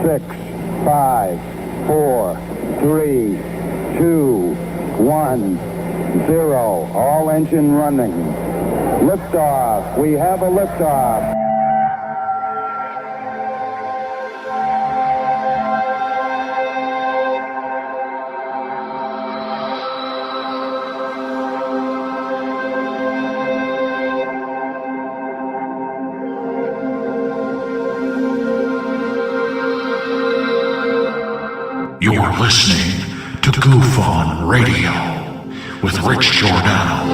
6, 5, 4, 3, 2, 1, 0. All engine running. Liftoff. We have a liftoff. You're listening to Goof On Radio with Rich Giordano.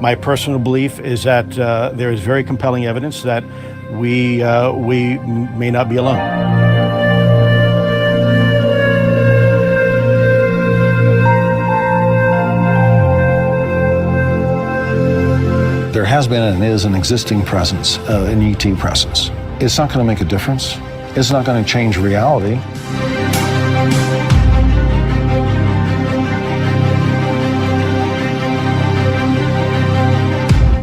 My personal belief is that there is very compelling evidence that we may not be alone. There has been and is an existing presence, an ET presence. It's not going to make a difference. It's not going to change reality.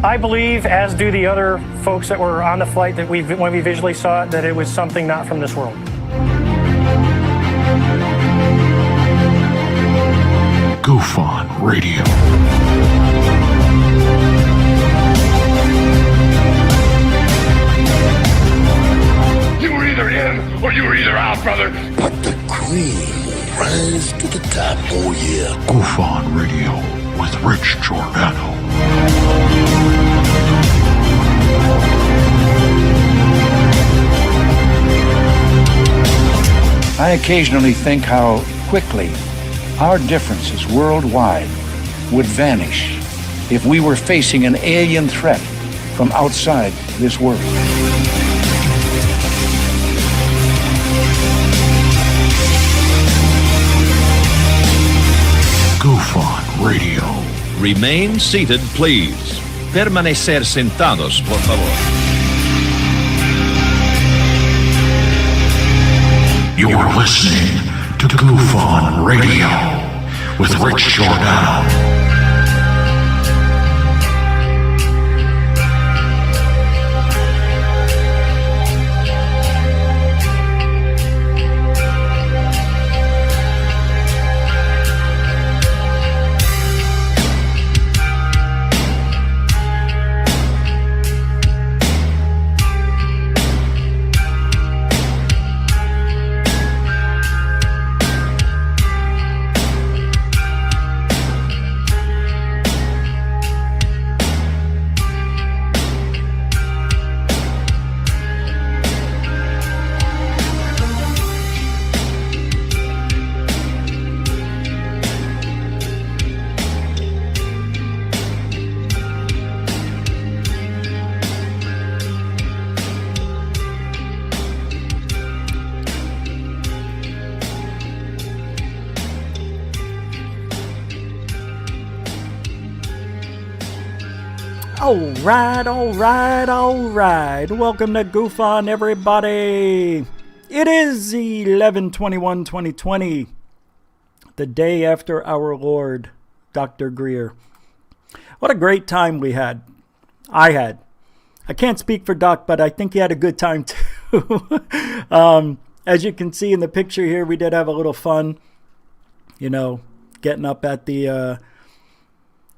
I believe, as do the other folks that were on the flight, that when we visually saw it, that it was something not from this world. Goof On Radio. You were either in or you were either out, brother. But the cream will rise to the top, oh yeah. Goof On Radio with Rich Giordano. I occasionally think how quickly our differences worldwide would vanish if we were facing an alien threat from outside this world. Goof On Radio. Remain seated, please. Permanecer sentados, por favor. You're listening to Goof On Radio with Rich Giordano. All right. Welcome to Goof On, everybody. It is 11/21/2020, the day after our Lord, Dr. Greer. What a great time we had. I had. I can't speak for Doc, but I think he had a good time too. As you can see in the picture here, we did have a little fun, getting up at the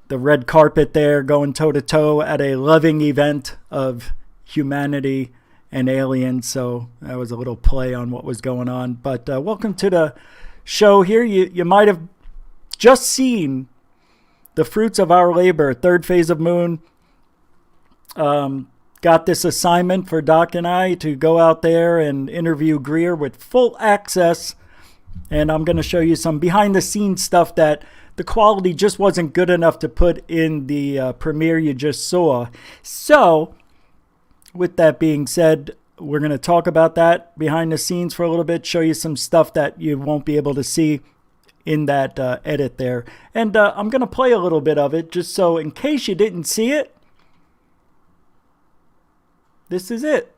red carpet there, going toe-to-toe at a loving event of humanity and aliens. So that was a little play on what was going on. But welcome to the show here. You might have just seen the fruits of our labor. Third Phase of Moon got this assignment for Doc and I to go out there and interview Greer with full access. And I'm going to show you some behind-the-scenes stuff that the quality just wasn't good enough to put in the premiere you just saw. So, with that being said, we're going to talk about that behind the scenes for a little bit, show you some stuff that you won't be able to see in that edit there. And I'm going to play a little bit of it just so in case you didn't see it, this is it.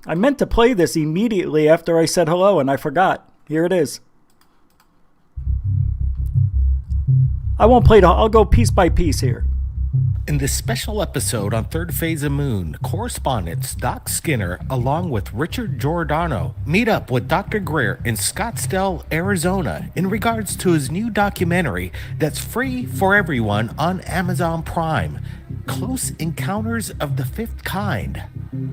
I meant to play this immediately after I said hello and I forgot. Here it is. I won't play I'll go piece by piece here. In this special episode on Third Phase of Moon, correspondents Doc Skinner along with Richard Giordano meet up with Dr. Greer in Scottsdale, Arizona in regards to his new documentary that's free for everyone on Amazon Prime, Close Encounters of the Fifth Kind.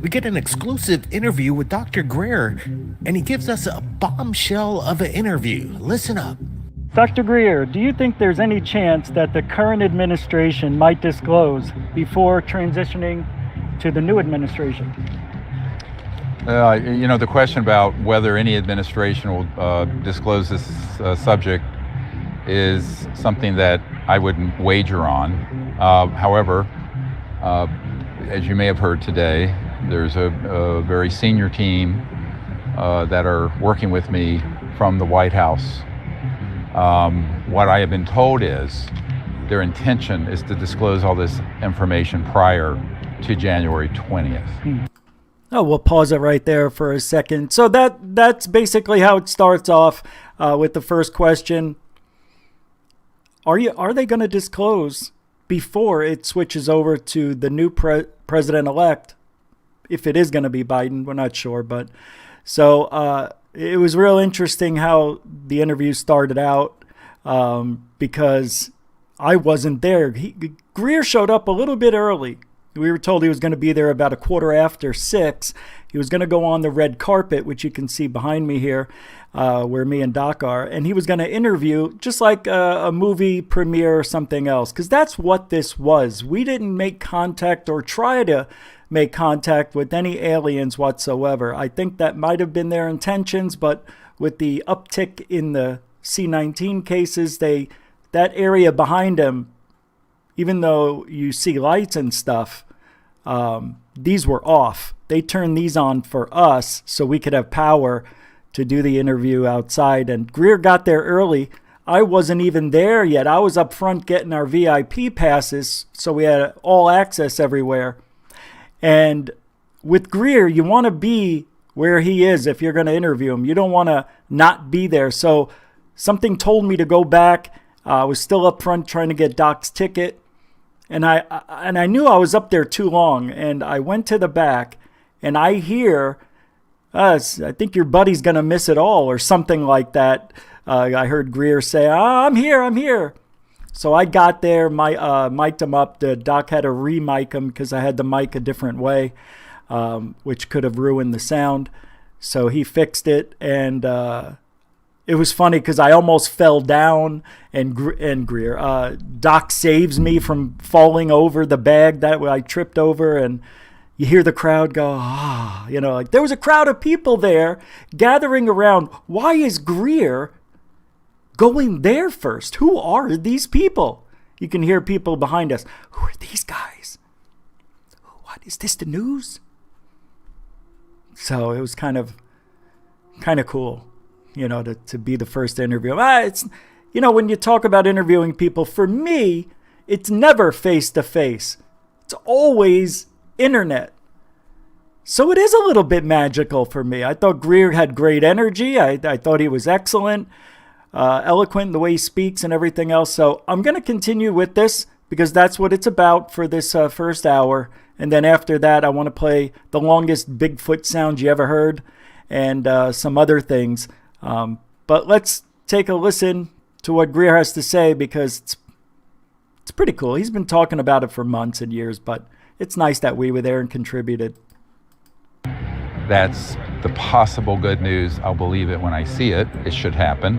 We get an exclusive interview with Dr. Greer, and he gives us a bombshell of an interview. Listen up. Dr. Greer, do you think there's any chance that the current administration might disclose before transitioning to the new administration? The question about whether any administration will disclose this subject is something that I wouldn't wager on. However, as you may have heard today, there's a very senior team that are working with me from the White House. What I have been told is their intention is to disclose all this information prior to January 20th. Oh, we'll pause it right there for a second. So that's basically how it starts off with the first question. Are they going to disclose before it switches over to the new president-elect? If it is going to be Biden, we're not sure. But so it was real interesting how the interview started out because I wasn't there. Greer showed up a little bit early. We were told he was going to be there about 6:15. He was going to go on the red carpet, which you can see behind me here, where me and Doc are. And he was going to interview just like a movie premiere or something else, because that's what this was. We didn't make contact or try to make contact with any aliens whatsoever. I think that might have been their intentions, but with the uptick in the C-19 cases, that area behind them, even though you see lights and stuff, these were off. They turned these on for us so we could have power to do the interview outside. And Greer got there early. I wasn't even there yet. I was up front getting our VIP passes, so we had all access everywhere. And with Greer, you want to be where he is if you're going to interview him. You don't want to not be there. So something told me to go back. I was still up front trying to get Doc's ticket. And I knew I was up there too long. And I went to the back and I hear, I think your buddy's going to miss it all or something like that. I heard Greer say, I'm here. So I got there, mic'd him up. The Doc had to re-mic him because I had the mic a different way, which could have ruined the sound. So he fixed it, and it was funny because I almost fell down, and Greer, Doc saves me from falling over the bag that I tripped over, and you hear the crowd go, like there was a crowd of people there gathering around. Why is Greer going there first? Who are these people? You can hear people behind us. Who are these guys? What is this, the news? So it was kind of cool, to be the first interview. It's, when you talk about interviewing people, for me, it's never face to face. It's always internet. So it is a little bit magical for me. I thought Greer had great energy. I thought he was excellent. Eloquent in the way he speaks and everything else. So I'm going to continue with this because that's what it's about for this first hour. And then after that, I want to play the longest Bigfoot sound you ever heard and some other things. But let's take a listen to what Greer has to say because it's pretty cool. He's been talking about it for months and years, but it's nice that we were there and contributed. That's the possible good news. I'll believe it when I see it. It should happen.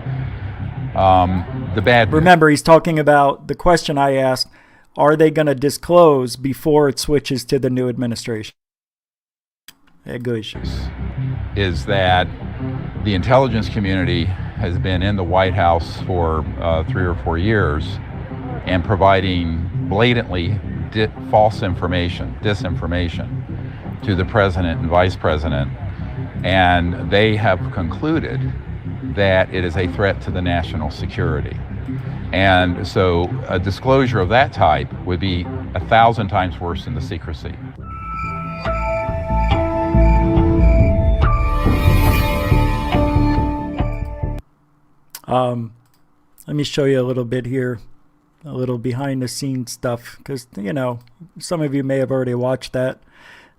The bad news. Remember, he's talking about the question I asked, are they going to disclose before it switches to the new administration? Is that the intelligence community has been in the White House for 3 or 4 years and providing blatantly false information, disinformation to the president and vice president, and they have concluded that it is a threat to the national security. And so a disclosure of that type would be 1,000 times worse than the secrecy. Let me show you a little bit here. a little behind the scenes stuff, because, you know, some of you may have already watched that.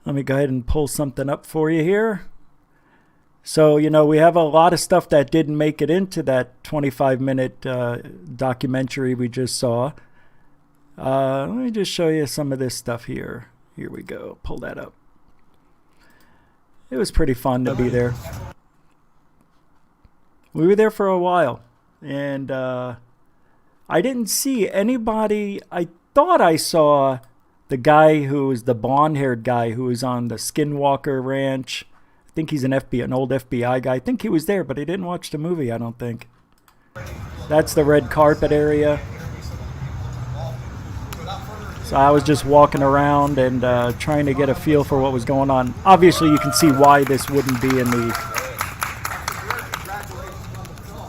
Let me go ahead and pull something up for you here. So, you know, we have a lot of stuff that didn't make it into that 25-minute documentary we just saw. Let me just show you some of this stuff here. Here we go. Pull that up. It was pretty fun to be there. We were there for a while, and I didn't see anybody. I thought I saw the guy who was the blonde-haired guy who was on the Skinwalker Ranch. I think he's an old FBI guy. I think he was there, but he didn't watch the movie, I don't think. That's the red carpet area. So I was just walking around and trying to get a feel for what was going on. Obviously, you can see why this wouldn't be in the...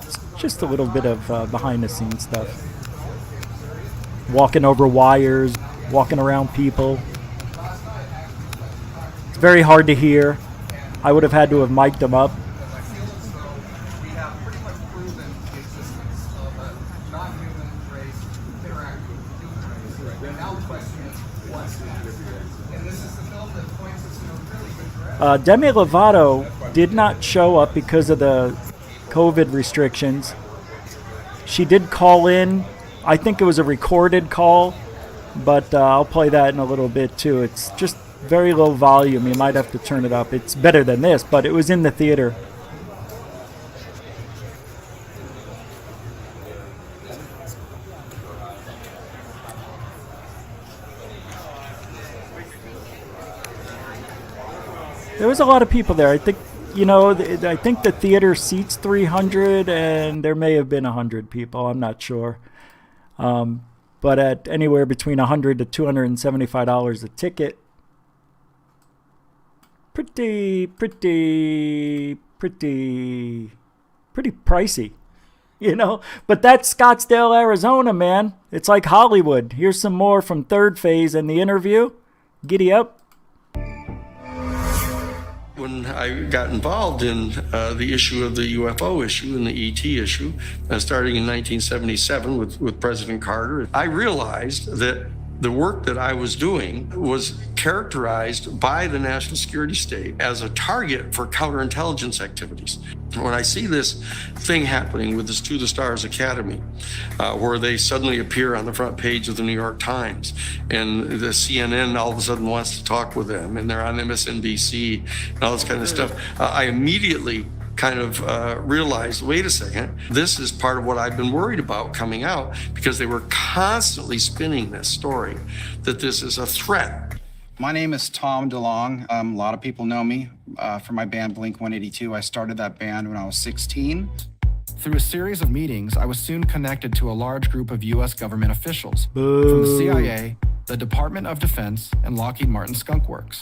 It's just a little bit of behind-the-scenes stuff. Walking over wires, walking around people. It's very hard to hear. I would have had to have mic'd them up. Demi Lovato did not show up because of the COVID restrictions. She did call in. I think it was a recorded call, but I'll play that in a little bit too. It's just very low volume. You might have to turn it up. It's better than this, but it was in the theater. There was a lot of people there. I think, you know, I think the theater seats 300, and there may have been 100 people. I'm not sure. But at anywhere between $100 to $275 a ticket. Pretty pricey, you know. But that's Scottsdale, Arizona, man. It's like Hollywood. Here's some more from Third Phase in the interview. Giddy up. When I got involved in the issue of the UFO issue and the ET issue, starting in 1977 with President Carter, I realized that the work that I was doing was characterized by the national security state as a target for counterintelligence activities. When I see this thing happening with this To the Stars Academy, where they suddenly appear on the front page of the New York Times, and the CNN all of a sudden wants to talk with them, and they're on MSNBC and all this kind of stuff, I immediately kind of realized, wait a second, this is part of what I've been worried about coming out, because they were constantly spinning this story that this is a threat. My name is Tom DeLong. A lot of people know me from my band Blink-182. I started that band when I was 16. Through a series of meetings, I was soon connected to a large group of U.S. government officials from the CIA, the Department of Defense, and Lockheed Martin Skunk Works.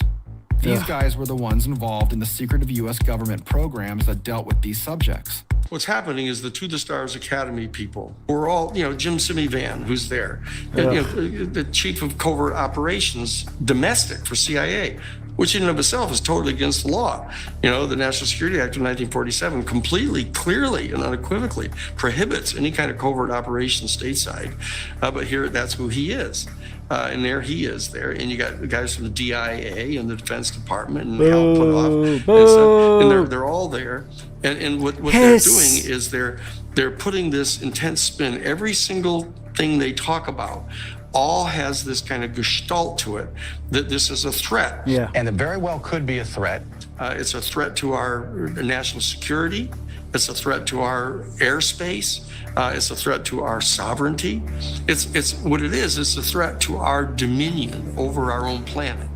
These guys were the ones involved in the secretive U.S. government programs that dealt with these subjects. What's happening is the To the Stars Academy people, we're all, you know, Jim Simi Van, who's there, you know, the chief of covert operations, domestic for CIA, which in and of itself is totally against the law. You know, the National Security Act of 1947 completely, clearly, and unequivocally prohibits any kind of covert operation stateside. But here, that's who he is. And there he is there. And you got the guys from the DIA and the Defense Department and Al Puthoff and stuff. And they're all there. And what they're doing is they're putting this intense spin. Every single thing they talk about all has this kind of gestalt to it, that this is a threat. Yeah. And it very well could be a threat. It's a threat to our national security. It's a threat to our airspace. It's a threat to our sovereignty. It's what it is. It's a threat to our dominion over our own planet.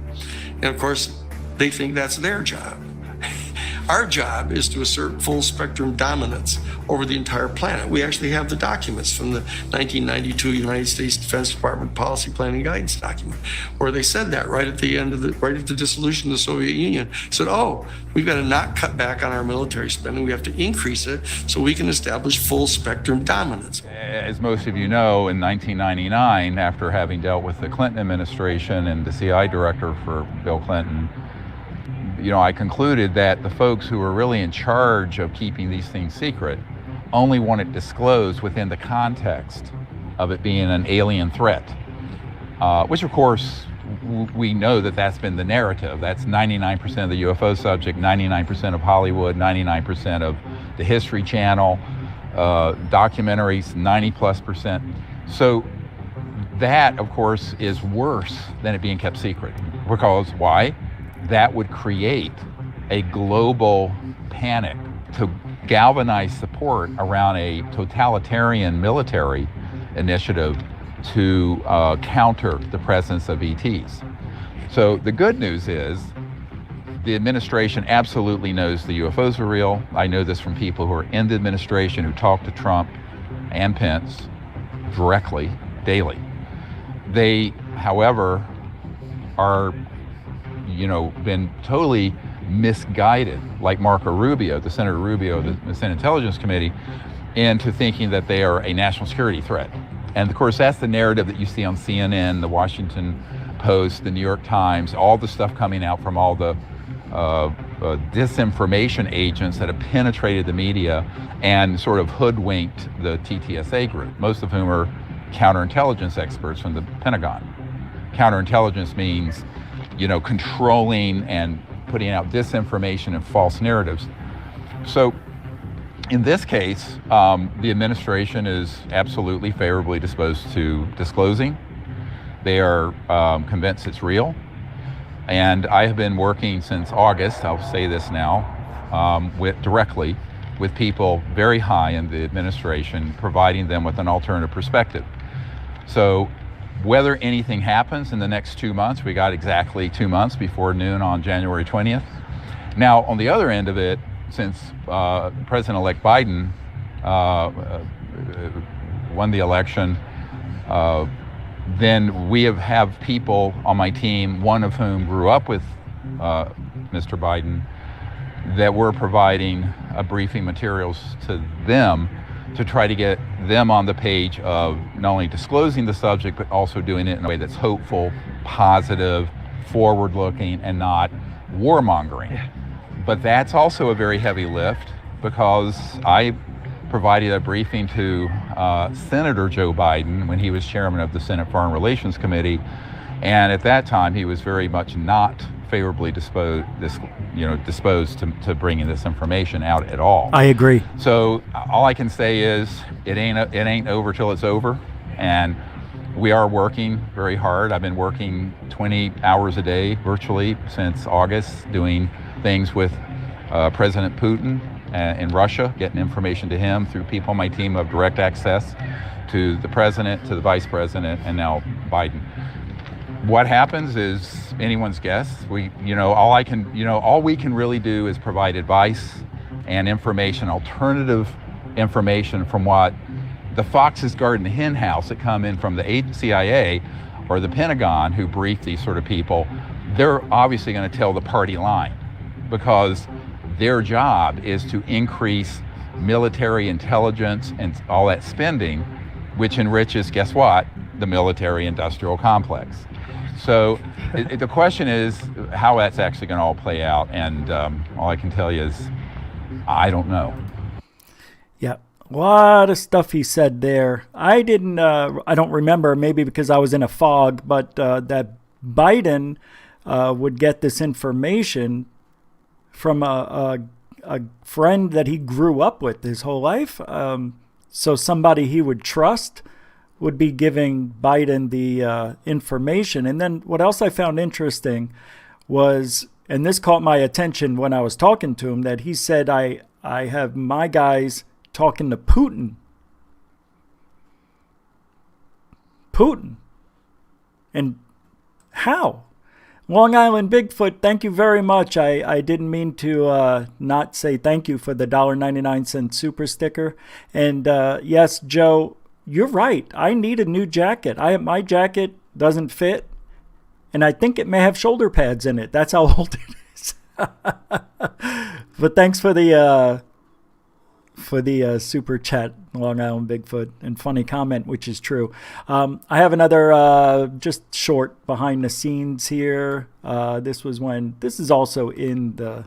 And of course, they think that's their job. Our job is to assert full spectrum dominance over the entire planet. We actually have the documents from the 1992 United States Defense Department Policy Planning Guidance document, where they said that right at the end of right at the dissolution of the Soviet Union, said, oh, we've got to not cut back on our military spending. We have to increase it so we can establish full spectrum dominance. As most of you know, in 1999, after having dealt with the Clinton administration and the CIA director for Bill Clinton, you know, I concluded that the folks who were really in charge of keeping these things secret only want it disclosed within the context of it being an alien threat, which of course we know that that's been the narrative. That's 99% of the UFO subject, 99% of Hollywood, 99% of the History Channel, documentaries, 90+%. So that, of course, is worse than it being kept secret. Because why? That would create a global panic to galvanize support around a totalitarian military initiative to counter the presence of ETs. So the good news is the administration absolutely knows the UFOs are real. I know this from people who are in the administration who talk to Trump and Pence directly, daily. They, however, are, been totally misguided, like Marco Rubio, the Senator Rubio of the Senate Intelligence Committee, into thinking that they are a national security threat. And of course, that's the narrative that you see on CNN, the Washington Post, the New York Times, all the stuff coming out from all the disinformation agents that have penetrated the media and sort of hoodwinked the TTSA group, most of whom are counterintelligence experts from the Pentagon. Counterintelligence means, controlling and putting out disinformation and false narratives. So in this case, the administration is absolutely favorably disposed to disclosing. They are convinced it's real. And I have been working since August, I'll say this now, directly with people very high in the administration, providing them with an alternative perspective. So whether anything happens in the next 2 months, we got exactly 2 months before noon on January 20th. Now, on the other end of it, since President-elect Biden won the election, then we have people on my team, one of whom grew up with Mr. Biden, that we're providing briefing materials to them to try to get them on the page of not only disclosing the subject, but also doing it in a way that's hopeful, positive, forward-looking, and not warmongering. But that's also a very heavy lift, because I provided a briefing to Senator Joe Biden when he was chairman of the Senate Foreign Relations Committee, and at that time he was very much not favorably disposed to bringing this information out at all. I agree. So all I can say is it ain't over till it's over, and we are working very hard. I've been working 20 hours a day virtually since August, doing things with President Putin in Russia, getting information to him through people on my team who have direct access to the president, to the vice president, and now Biden. What happens is anyone's guess. All we can really do is provide advice and information, alternative information from what the fox's garden hen house that come in from the CIA or the Pentagon, who brief these sort of people. They're obviously going to tell the party line, because their job is to increase military intelligence and all that spending, which enriches, guess what? The military industrial complex. So the question is how that's actually going to all play out, and all I can tell you is I don't know. Yeah, a lot of stuff he said there. I don't remember, maybe because I was in a fog, but that Biden would get this information from a friend that he grew up with his whole life. So somebody he would trust would be giving Biden the information. And then what else I found interesting was, and this caught my attention when I was talking to him, that he said, I have my guys talking to Putin. Putin. And how? Long Island Bigfoot, thank you very much. I didn't mean to not say thank you for the $1.99 super sticker. And yes, Joe, you're right. I need a new jacket. My jacket doesn't fit, and I think it may have shoulder pads in it. That's how old it is. But thanks for the super chat, Long Island Bigfoot, and funny comment, which is true. I have another just short behind the scenes here. This is also in the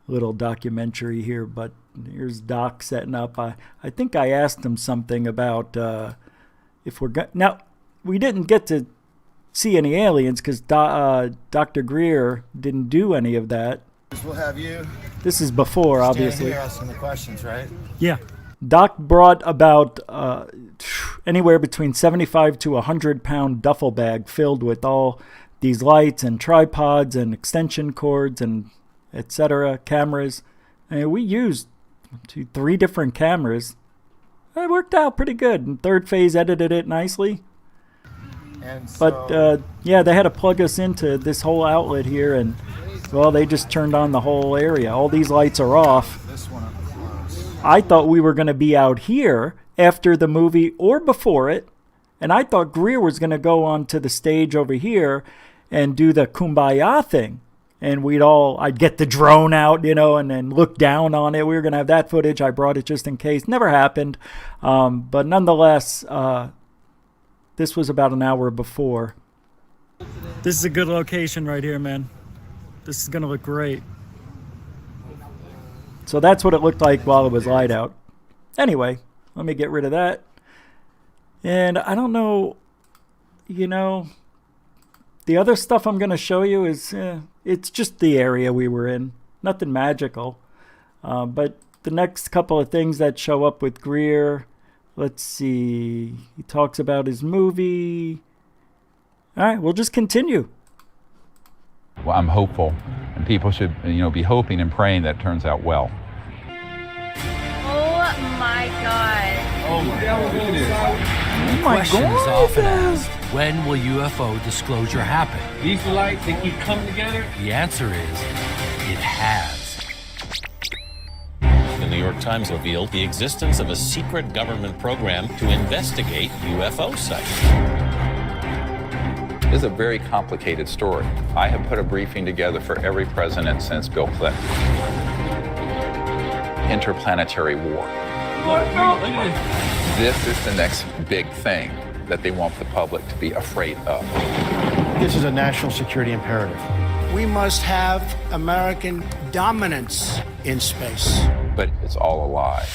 little documentary here, but here's Doc setting up. I think I asked him something about, if we're now, we didn't get to see any aliens because Dr. Greer didn't do any of that. We'll have you. This is before, obviously. Here asking the questions, right? Yeah. Doc brought about anywhere between 75 to 100-pound duffel bag filled with all these lights and tripods and extension cords and etc. cameras. And we used 3 different cameras. It worked out pretty good. And Third Phase edited it nicely. And so, but yeah, they had to plug us into this whole outlet here, and well, they just turned on the whole area. All these lights are off. this one up close. I thought we were going to be out here after the movie or before it, and I thought Greer was going to go onto the stage over here and do the Kumbaya thing, and I'd get the drone out, and then look down on it. We were going to have that footage. I brought it just in case. Never happened, but nonetheless, this was about an hour before. This is a good location right here, man. This is going to look great. So that's what it looked like while it was light out. Anyway, let me get rid of that. And I don't know, the other stuff I'm going to show you is, it's just the area we were in. Nothing magical. But the next couple of things that show up with Greer, let's see. He talks about his movie. All right, we'll just continue. Well, I'm hopeful, and people should, be hoping and praying that it turns out well. Oh my God. Oh my Question is God. often asked, when will UFO disclosure happen? These lights, they keep coming together? The answer is, it has. The New York Times revealed the existence of a secret government program to investigate UFO sites. This is a very complicated story. I have put a briefing together for every president since Bill Clinton. Interplanetary war. This is the next big thing that they want the public to be afraid of. This is a national security imperative. We must have American dominance in space. But it's all a lie.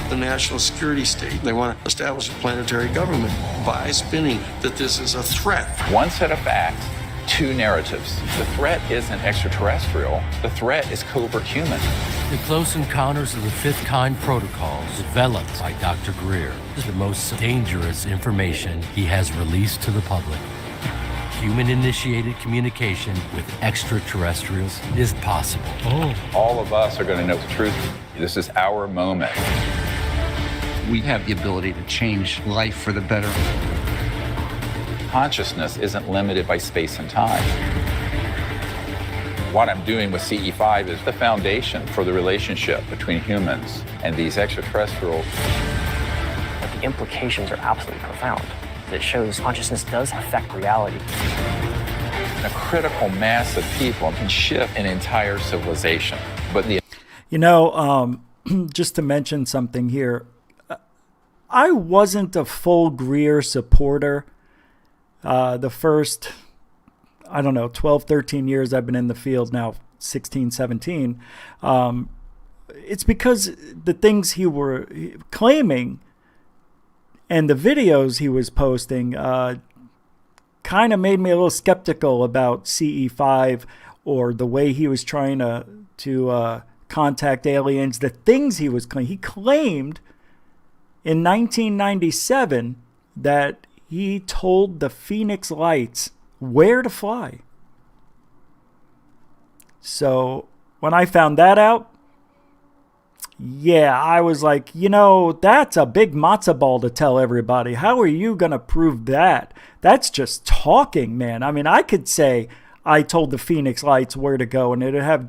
The national security state, they want to establish a planetary government by spinning that this is a threat. One set of facts, 2 narratives. The threat isn't extraterrestrial. The threat is covert human. The Close Encounters of the Fifth Kind protocols developed by Dr. Greer is the most dangerous information he has released to the public. Human-initiated communication with extraterrestrials is possible. All of us are going to know the truth. This is our moment. We have the ability to change life for the better. Consciousness isn't limited by space and time. What I'm doing with CE5 is the foundation for the relationship between humans and these extraterrestrials. But the implications are absolutely profound. It shows consciousness does affect reality. A critical mass of people can shift an entire civilization. But the just to mention something here, I wasn't a full Greer supporter the first, 12, 13 years I've been in the field, now 16, 17. It's because the things he were claiming and the videos he was posting kind of made me a little skeptical about CE5 or the way he was trying to contact aliens, the things he was claiming. He claimed in 1997 that he told the Phoenix Lights where to fly. So when I found that out, yeah, I was like, that's a big matzo ball to tell everybody. How are you going to prove that? That's just talking, man. I mean, I could say I told the Phoenix Lights where to go and it'd have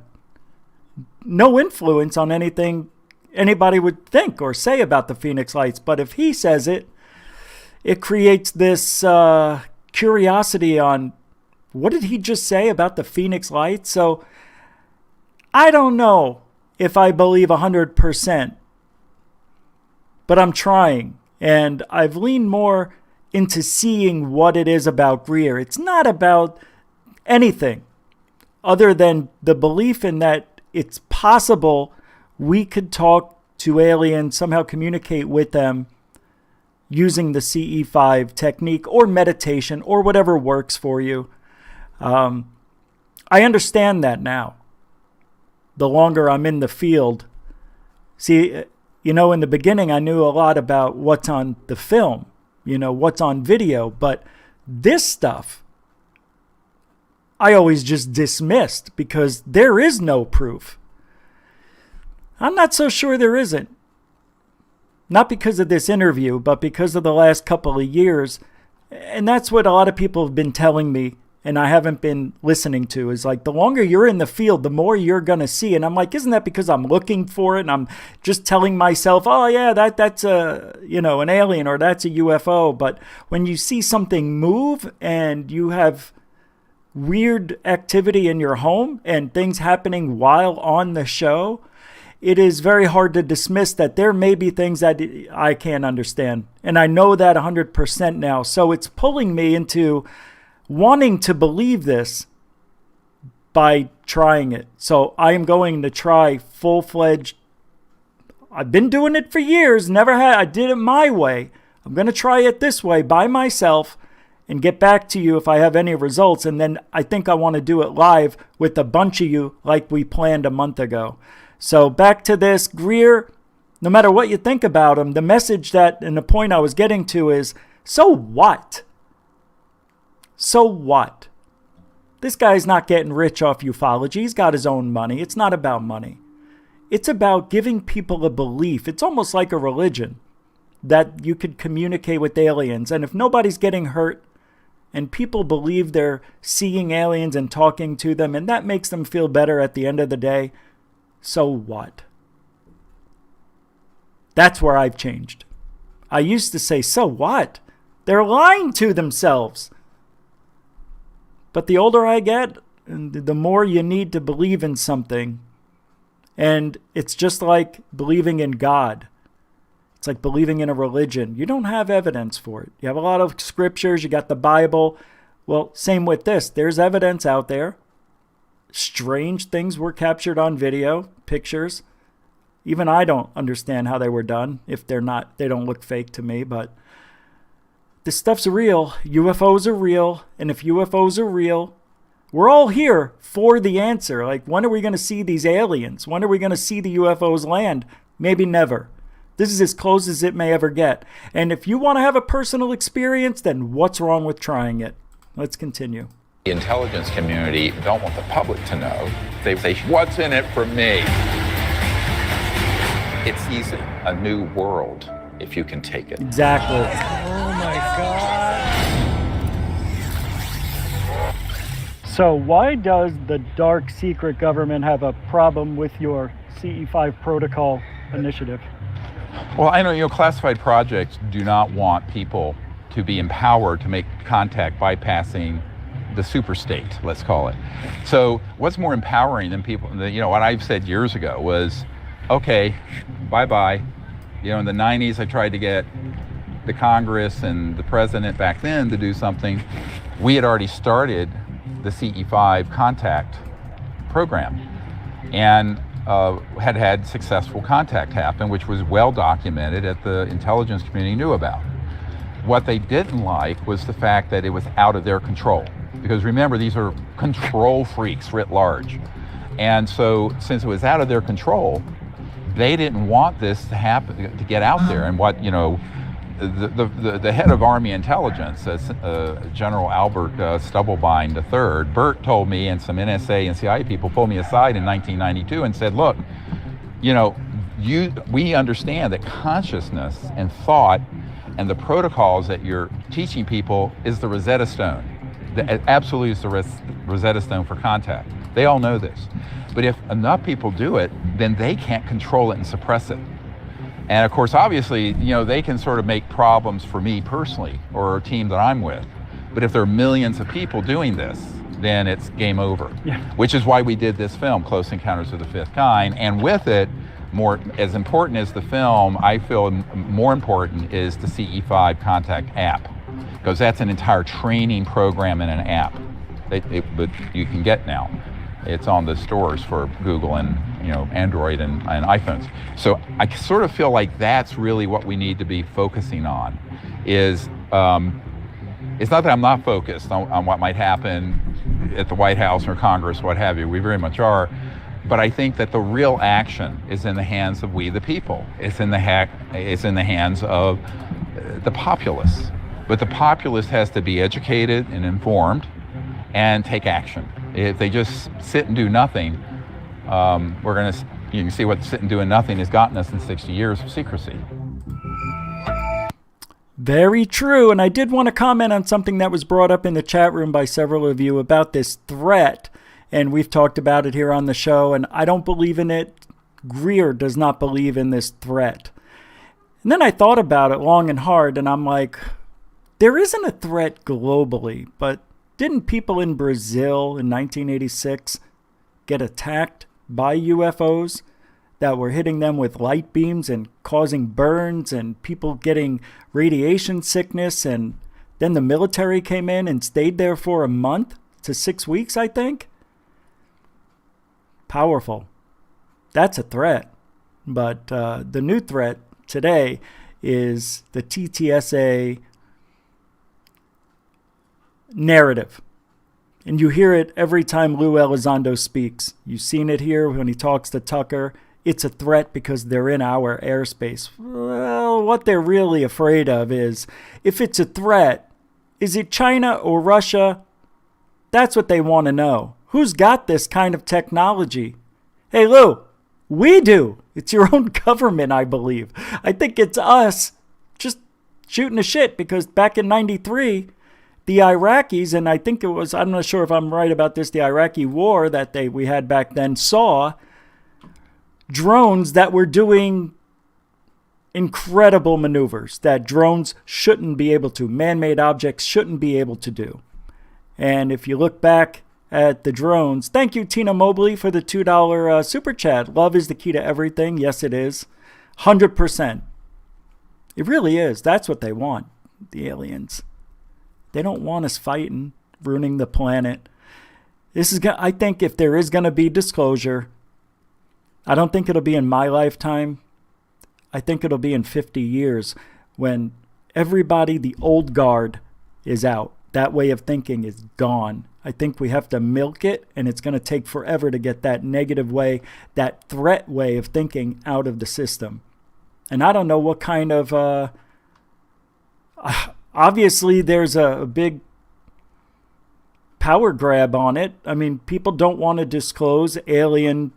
no influence on anything anybody would think or say about the Phoenix Lights. But if he says it, it creates this curiosity on what did he just say about the Phoenix Lights? So I don't know if I believe 100%, but I'm trying. And I've leaned more into seeing what it is about Greer. It's not about anything other than the belief in that it's possible we could talk to aliens, somehow communicate with them, using the CE5 technique or meditation or whatever works for you. I understand that now. The longer I'm in the field. See, in the beginning I knew a lot about what's on the film, what's on video, but this stuff I always just dismissed because there is no proof. I'm not so sure there isn't. Not because of this interview, but because of the last couple of years. And that's what a lot of people have been telling me, and I haven't been listening to, is like the longer you're in the field, the more you're going to see. And I'm like, isn't that because I'm looking for it and I'm just telling myself, oh yeah, that's a, an alien or that's a UFO. But when you see something move and you have weird activity in your home and things happening while on the show, it is very hard to dismiss that there may be things that I can't understand. And I know that 100% now. So it's pulling me into wanting to believe this by trying it. So I am going to try full-fledged. I've been doing it for years. I did it my way. I'm going to try it this way by myself and get back to you if I have any results. And then I think I want to do it live with a bunch of you like we planned a month ago. So back to this, Greer, no matter what you think about him, the message and the point I was getting to is, so what? So what? This guy's not getting rich off ufology. He's got his own money. It's not about money. It's about giving people a belief. It's almost like a religion that you could communicate with aliens. And if nobody's getting hurt and people believe they're seeing aliens and talking to them, and that makes them feel better at the end of the day, so what? That's where I've changed. I used to say, so what? They're lying to themselves. But the older I get, the more you need to believe in something. And it's just like believing in God. It's like believing in a religion. You don't have evidence for it. You have a lot of scriptures. You got the Bible. Well, same with this. There's evidence out there. Strange things were captured on video, pictures. Even I don't understand how they were done. If they don't look fake to me, but this stuff's real. UFOs are real. And if UFOs are real, we're all here for the answer. Like, when are we going to see these aliens? When are we going to see the UFOs land? Maybe never. This is as close as it may ever get. And if you want to have a personal experience, then what's wrong with trying it? Let's continue. The intelligence community don't want the public to know. They say, what's in it for me? It's easy. A new world, if you can take it. Exactly. Oh my God. So why does the dark secret government have a problem with your CE5 protocol initiative? Well, I know, classified projects do not want people to be empowered to make contact bypassing the super state, let's call it. So what's more empowering than people, what I've said years ago was, okay, bye-bye. In the 90s, I tried to get the Congress and the president back then to do something. We had already started the CE5 contact program and had successful contact happen, which was well documented that the intelligence community knew about. What they didn't like was the fact that it was out of their control. Because remember, these are control freaks writ large. And so since it was out of their control, they didn't want this to happen, to get out there. And what, the head of Army Intelligence, General Albert Stubblebine III, Bert told me, and some NSA and CIA people pulled me aside in 1992 and said, look, we understand that consciousness and thought and the protocols that you're teaching people is the Rosetta Stone. Absolutely is the Rosetta Stone for contact. They all know this. But if enough people do it, then they can't control it and suppress it. And of course, obviously, they can sort of make problems for me personally or a team that I'm with. But if there are millions of people doing this, then it's game over. Yeah. Which is why we did this film, Close Encounters of the Fifth Kind. And with it, as important as the film, I feel more important is the CE5 Contact app. Because that's an entire training program in an app that you can get now. It's on the stores for Google and Android and iPhones. So I sort of feel like that's really what we need to be focusing on. Is it's not that I'm not focused on what might happen at the White House or Congress, what have you. We very much are. But I think that the real action is in the hands of we the people. It's in the hands of the populace. But the populace has to be educated and informed and take action. If they just sit and do nothing, you can see what sitting doing nothing has gotten us in 60 years of secrecy. Very true. And I did want to comment on something that was brought up in the chat room by several of you about this threat. And we've talked about it here on the show, and I don't believe in it. Greer does not believe in this threat. And then I thought about it long and hard, and I'm like, there isn't a threat globally, but didn't people in Brazil in 1986 get attacked by UFOs that were hitting them with light beams and causing burns and people getting radiation sickness? And then the military came in and stayed there for a month to 6 weeks, I think. Powerful. That's a threat. But the new threat today is the TTSA narrative. And you hear it every time Lou Elizondo speaks. You've seen it here when he talks to Tucker. It's a threat because they're in our airspace. Well, what they're really afraid of is, if it's a threat, is it China or Russia? That's what they want to know. Who's got this kind of technology? Hey, Lou, we do. It's your own government, I believe. I think it's us just shooting the shit, because back in 93, the Iraqis, and I think it was, I'm not sure if I'm right about this, the Iraqi war that we had back then, saw drones that were doing incredible maneuvers that drones shouldn't be able to, man-made objects shouldn't be able to do. And if you look back at the drones, thank you, Tina Mobley, for the $2 super chat. Love is the key to everything. Yes, it is. 100%. It really is. That's what they want, the aliens. They don't want us fighting, ruining the planet. I think if there is going to be disclosure, I don't think it'll be in my lifetime. I think it'll be in 50 years when everybody, the old guard, is out. That way of thinking is gone. I think we have to milk it, and it's going to take forever to get that negative way, that threat way of thinking out of the system. And I don't know what kind of... obviously, there's a big power grab on it. I mean, people don't want to disclose alien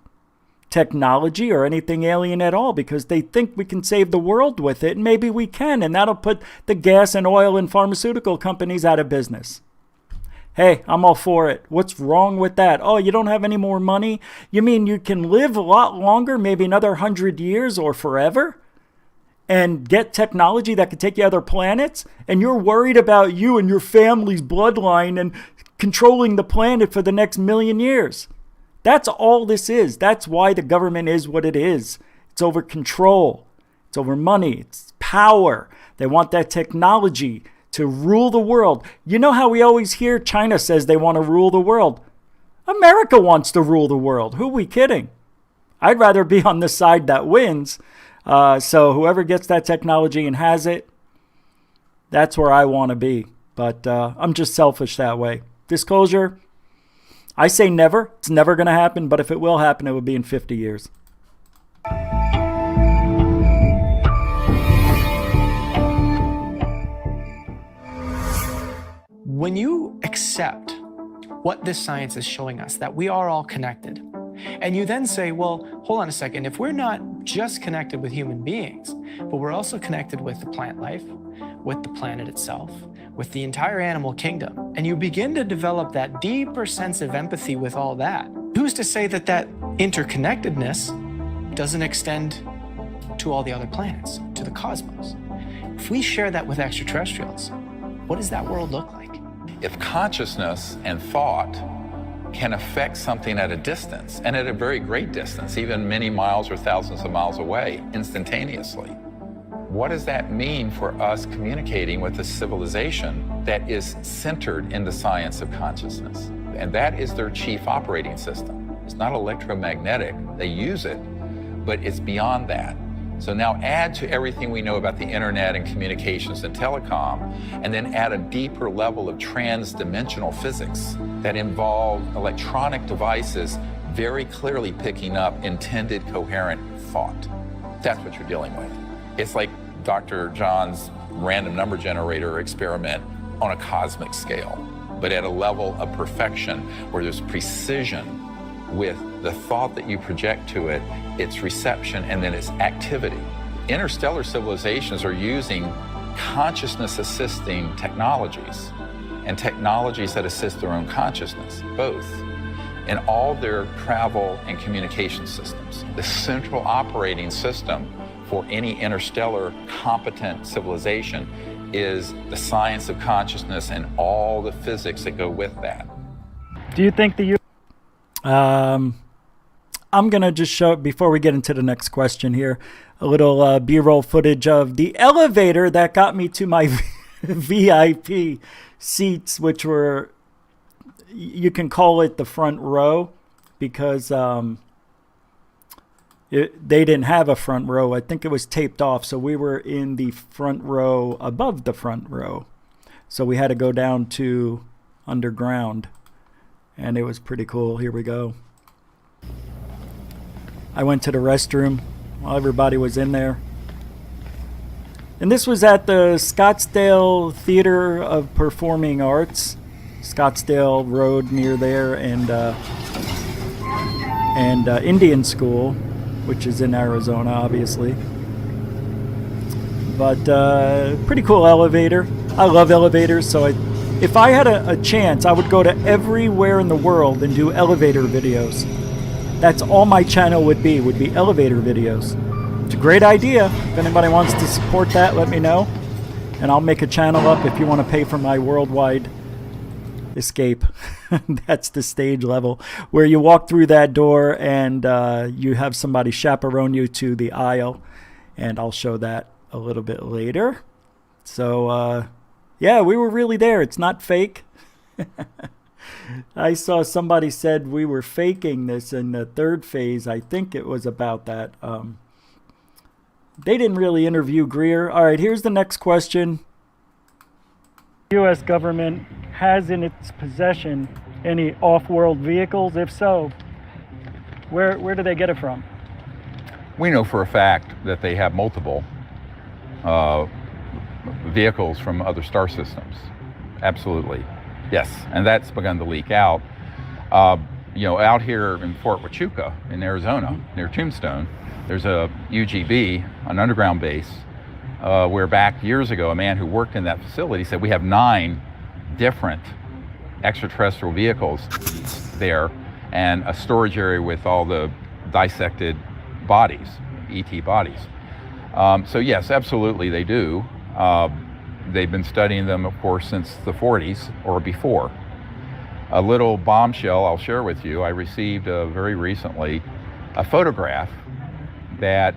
technology or anything alien at all because they think we can save the world with it, and maybe we can, and that'll put the gas and oil and pharmaceutical companies out of business. Hey, I'm all for it. What's wrong with that? Oh, you don't have any more money? You mean you can live a lot longer, maybe another 100 years or forever, and get technology that could take you other planets, and you're worried about you and your family's bloodline and controlling the planet for the next 1,000,000 years? That's all this is. That's why the government is what it is. It's over control. It's over money. It's power. They want that technology to rule the world. You know how we always hear China says they want to rule the world. America wants to rule the world. Who are we kidding? I'd rather be on the side that wins. So whoever gets that technology and has it, that's where I want to be. But I'm just selfish that way. Disclosure, I say never. It's never going to happen. But if it will happen, it will be in 50 years. When you accept what this science is showing us, that we are all connected, and you then say, well, hold on a second, if we're not just connected with human beings, but we're also connected with the plant life, with the planet itself, with the entire animal kingdom, and you begin to develop that deeper sense of empathy with all that, who's to say that that interconnectedness doesn't extend to all the other planets, to the cosmos? If we share that with extraterrestrials, what does that world look like? If consciousness and thought can affect something at a distance, and at a very great distance, even many miles or thousands of miles away, instantaneously, what does that mean for us communicating with a civilization that is centered in the science of consciousness? And that is their chief operating system. It's not electromagnetic. They use it, but it's beyond that. So now add to everything we know about the internet and communications and telecom, and then add a deeper level of trans-dimensional physics that involve electronic devices very clearly picking up intended coherent thought. That's what you're dealing with. It's like Dr. John's random number generator experiment on a cosmic scale, but at a level of perfection where there's precision with the thought that you project to it, its reception, and then its activity. Interstellar civilizations are using consciousness-assisting technologies and technologies that assist their own consciousness, both, in all their travel and communication systems. The central operating system for any interstellar competent civilization is the science of consciousness and all the physics that go with that. Do you think the I'm going to just show, before we get into the next question here, a little B-roll footage of the elevator that got me to my VIP seats, which were, you can call it the front row, because they didn't have a front row. I think it was taped off, so we were in the front row above the front row. So we had to go down to underground, and it was pretty cool. Here we go. I went to the restroom while everybody was in there. And this was at the Scottsdale Theater of Performing Arts, Scottsdale Road near there, and Indian School, which is in Arizona, obviously. But pretty cool elevator. I love elevators, so if I had a chance, I would go to everywhere in the world and do elevator videos. That's all my channel would be elevator videos. It's a great idea. If anybody wants to support that, let me know. And I'll make a channel up if you want to pay for my worldwide escape. That's the stage level, where you walk through that door and you have somebody chaperone you to the aisle. And I'll show that a little bit later. So, yeah, we were really there. It's not fake. I saw somebody said we were faking this in the third phase. I think it was about that. They didn't really interview Greer. All right, here's the next question. The U.S. government has in its possession any off-world vehicles? If so, where do they get it from? We know for a fact that they have multiple vehicles from other star systems. Absolutely. Yes, and that's begun to leak out. You know, out here in Fort Huachuca in Arizona, near Tombstone, there's a UGB, an underground base, where back years ago, a man who worked in that facility said we have 9 different extraterrestrial vehicles there, and a storage area with all the dissected bodies, ET bodies. So yes, absolutely they do. They've been studying them, of course, since the 40s or before. A little bombshell I'll share with you. I received very recently a photograph that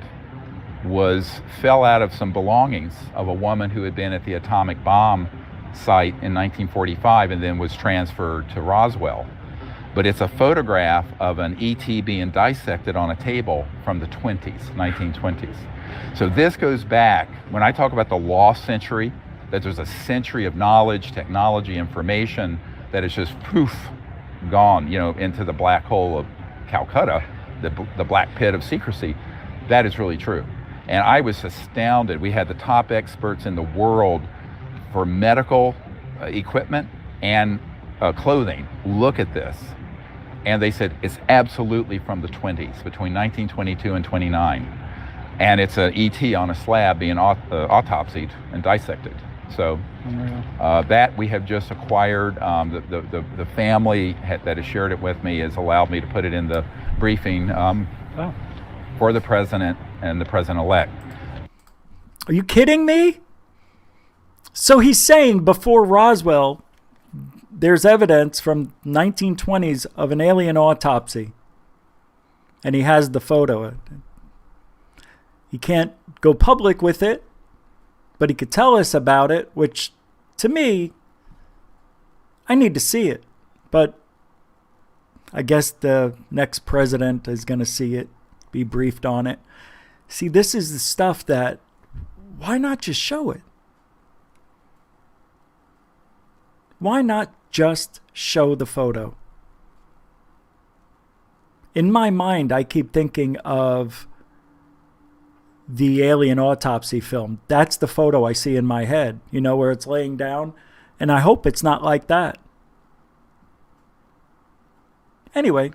fell out of some belongings of a woman who had been at the atomic bomb site in 1945 and then was transferred to Roswell. But it's a photograph of an ET being dissected on a table from the 1920s. So this goes back, when I talk about the lost century, that there's a century of knowledge, technology, information that is just poof, gone, you know, into the black hole of Calcutta, the black pit of secrecy. That is really true. And I was astounded. We had the top experts in the world for medical equipment and clothing look at this. And they said it's absolutely from the 20s, between 1922 and 29. And it's an ET on a slab being autopsied and dissected. So that we have just acquired. The family that has shared it with me has allowed me to put it in the briefing for the president and the president-elect. Are you kidding me? So he's saying before Roswell, there's evidence from 1920s of an alien autopsy. And he has the photo. He can't go public with it, but he could tell us about it, which to me, I need to see it. But I guess the next president is going to see it, be briefed on it. See, this is the stuff that, why not just show it? Why not just show the photo? In my mind, I keep thinking of the alien autopsy film. That's the photo I see in my head, you know, where it's laying down. And I hope it's not like that. Anyway.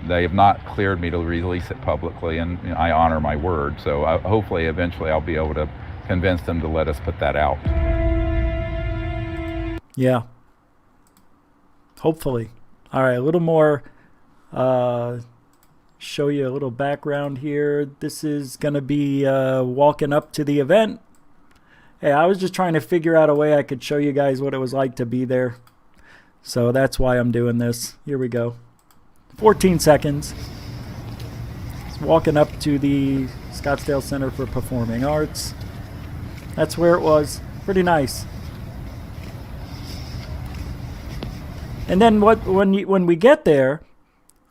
They have not cleared me to release it publicly, and I honor my word. So hopefully, eventually, I'll be able to convince them to let us put that out. Yeah. Hopefully. All right, a little more. Show you a little background here. This is going to be walking up to the event. Hey, I was just trying to figure out a way I could show you guys what it was like to be there. So that's why I'm doing this. Here we go. 14 seconds. Just walking up to the Scottsdale Center for Performing Arts. That's where it was. Pretty nice. And then when we get there,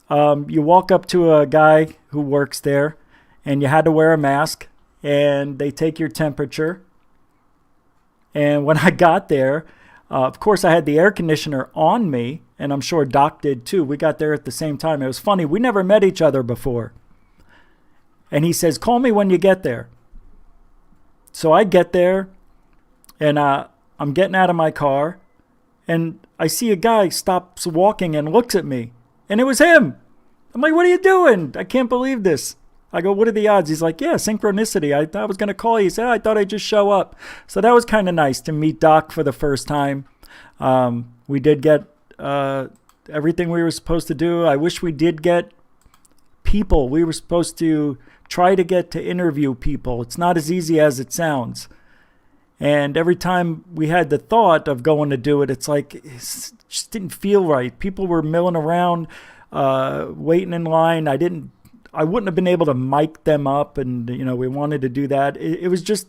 you walk up to a guy who works there, and you had to wear a mask, and they take your temperature. And when I got there, of course, I had the air conditioner on me, and I'm sure Doc did too. We got there at the same time. It was funny. We never met each other before. And he says, call me when you get there. So I get there, and I'm getting out of my car, and I see a guy stops walking and looks at me. And it was him. I'm like, what are you doing? I can't believe this. I go, what are the odds? He's like, yeah, synchronicity. I was going to call you. He said, I thought I'd just show up. So that was kind of nice to meet Doc for the first time. We did get everything we were supposed to do. I wish we did get people. We were supposed to try to get to interview people. It's not as easy as it sounds. And every time we had the thought of going to do it, it's like, it just didn't feel right. People were milling around, waiting in line. I wouldn't have been able to mic them up, and we wanted to do that. It was just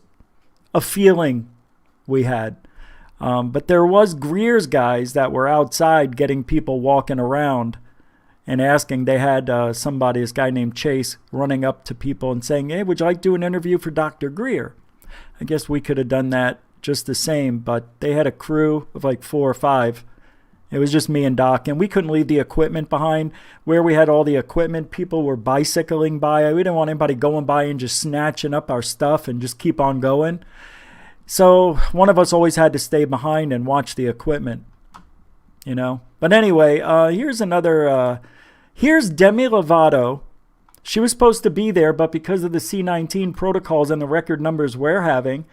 a feeling we had. But there was Greer's guys that were outside getting people walking around and asking. They had this guy named Chase, running up to people and saying, hey, would you like to do an interview for Dr. Greer? I guess we could have done that just the same, but they had a crew of like 4 or 5. It was just me and Doc, and we couldn't leave the equipment behind. Where we had all the equipment, people were bicycling by. We didn't want anybody going by and just snatching up our stuff and just keep on going. So one of us always had to stay behind and watch the equipment, But anyway, here's another, here's Demi Lovato. She was supposed to be there, but because of the C19 protocols and the record numbers we're having,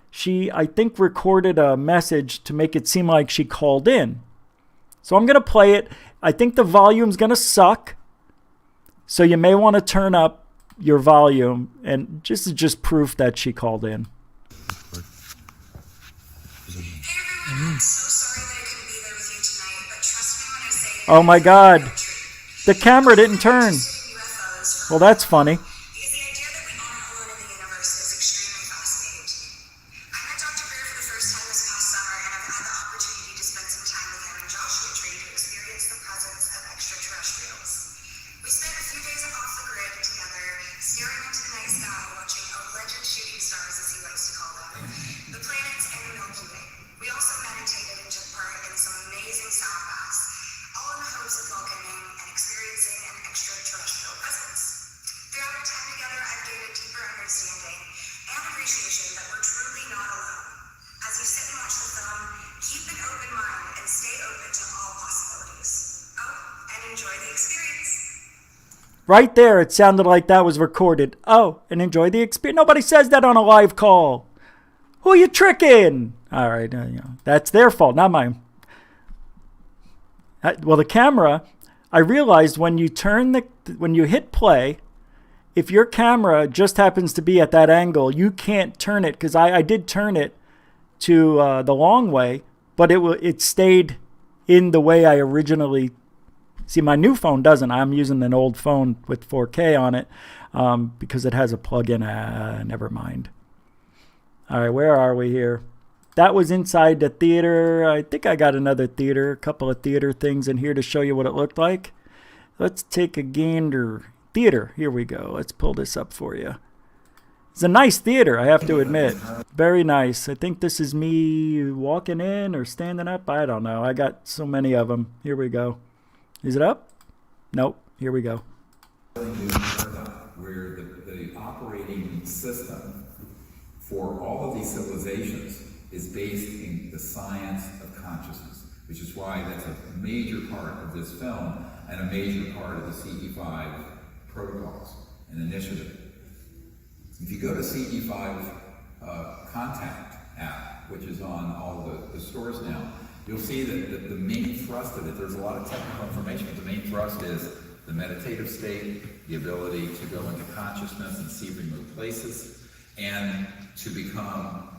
she, I think, recorded a message to make it seem like she called in. So I'm going to play it. I think the volume's going to suck. So you may want to turn up your volume, and this is just proof that she called in. Oh my God. The camera didn't turn. Well, that's funny. Right there, it sounded like that was recorded. Oh, and enjoy the experience. Nobody says that on a live call. Who are you tricking? All right, that's their fault, not mine. Well, the camera, I realized when you hit play, if your camera just happens to be at that angle, you can't turn it, because I did turn it to the long way, but it stayed in the way I originally. See, my new phone doesn't. I'm using an old phone with 4K on it because it has a plug-in. Never mind. All right, where are we here? That was inside the theater. I think I got another theater, a couple of theater things in here to show you what it looked like. Let's take a gander. Theater, here we go. Let's pull this up for you. It's a nice theater, I have to admit. Very nice. I think this is me walking in or standing up. I don't know. I got so many of them. Here we go. Is it up? Nope. Here we go. Where the operating system for all of these civilizations is based in the science of consciousness, which is why that's a major part of this film and a major part of the CE5 protocols and initiative. If you go to CE5 Contact app, which is on all the stores now, you'll see that the main thrust of it, there's a lot of technical information, but the main thrust is the meditative state, the ability to go into consciousness and see remote places, and to become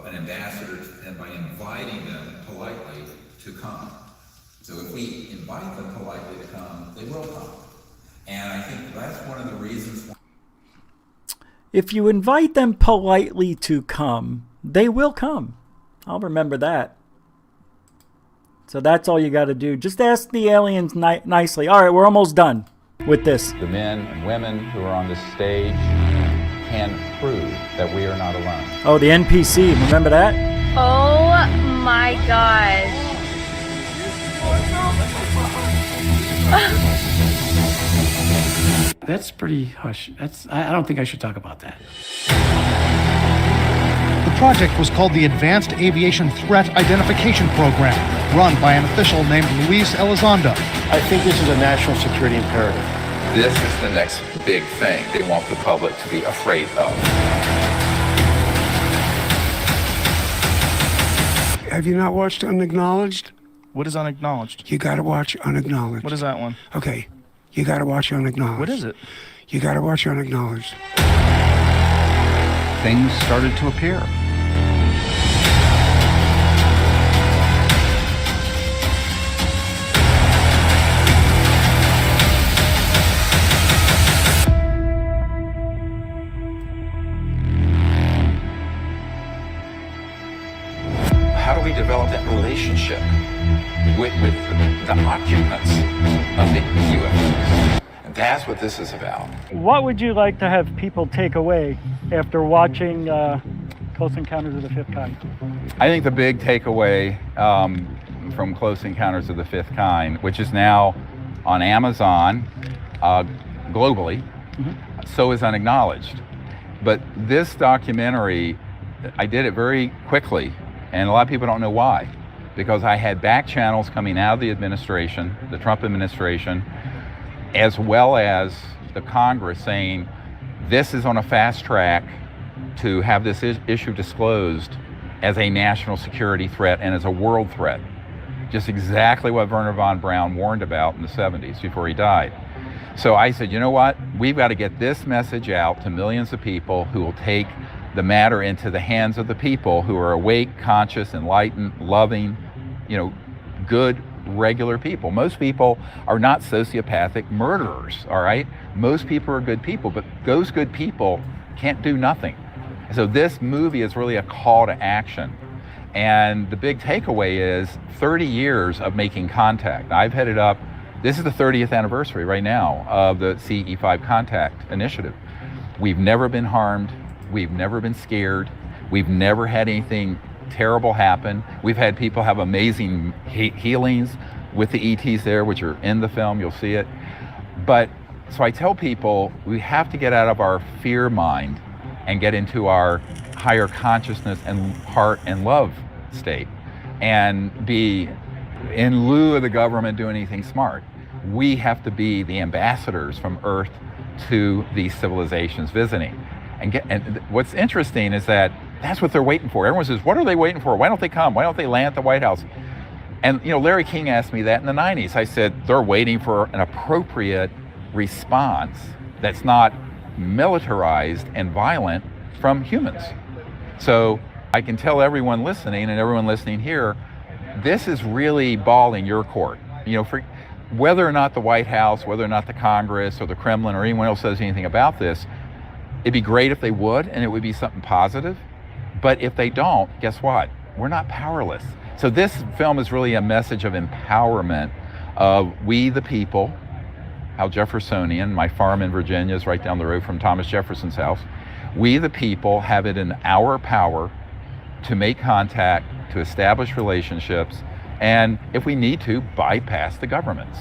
an ambassador, and by inviting them politely to come. So if we invite them politely to come, they will come. And I think that's one of the reasons why. If you invite them politely to come, they will come. I'll remember that. So that's all you got to do. Just ask the aliens nicely. All right, we're almost done with this. The men and women who are on this stage can prove that we are not alone. Oh, the NPC. Remember that? Oh my gosh. That's pretty hush. I don't think I should talk about that. The project was called the Advanced Aviation Threat Identification Program, run by an official named Luis Elizondo. I think this is a national security imperative. This is the next big thing they want the public to be afraid of. Have you not watched Unacknowledged? What is Unacknowledged? You gotta watch Unacknowledged. What is that one? Okay, you gotta watch Unacknowledged. What is it? You gotta watch Unacknowledged. Things started to appear. How do we develop that relationship with the occupants of the UFOs? And that's what this is about. What would you like to have people take away after watching Close Encounters of the Fifth Kind? I think the big takeaway from Close Encounters of the Fifth Kind, which is now on Amazon globally, so is Unacknowledged. But this documentary, I did it very quickly, and a lot of people don't know why. Because I had back channels coming out of the administration, the Trump administration, as well as the Congress saying, this is on a fast track to have this issue disclosed as a national security threat and as a world threat. Just exactly what Wernher von Braun warned about in the 70s before he died. So I said, you know what? We've got to get this message out to millions of people who will take the matter into the hands of the people who are awake, conscious, enlightened, loving, good, regular people. Most people are not sociopathic murderers, all right? Most people are good people, but those good people can't do nothing. So this movie is really a call to action. And the big takeaway is 30 years of making contact. I've headed up, this is the 30th anniversary right now of the CE5 Contact Initiative. We've never been harmed. We've never been scared. We've never had anything terrible happen. We've had people have amazing healings with the ETs there, which are in the film, you'll see it. But, so I tell people, we have to get out of our fear mind and get into our higher consciousness and heart and love state and be, in lieu of the government doing anything smart, we have to be the ambassadors from Earth to these civilizations visiting. And what's interesting is that that's what they're waiting for. Everyone says, what are they waiting for? Why don't they come? Why don't they land at the White House? And Larry King asked me that in the 90s. I said, they're waiting for an appropriate response that's not militarized and violent from humans. So I can tell everyone listening and everyone listening here, this is really ball in your court. For whether or not the White House, whether or not the Congress or the Kremlin or anyone else says anything about this, it'd be great if they would, and it would be something positive. But if they don't, guess what? We're not powerless. So this film is really a message of empowerment of we the people, how Jeffersonian, my farm in Virginia is right down the road from Thomas Jefferson's house. We the people have it in our power to make contact, to establish relationships, and if we need to, bypass the governments.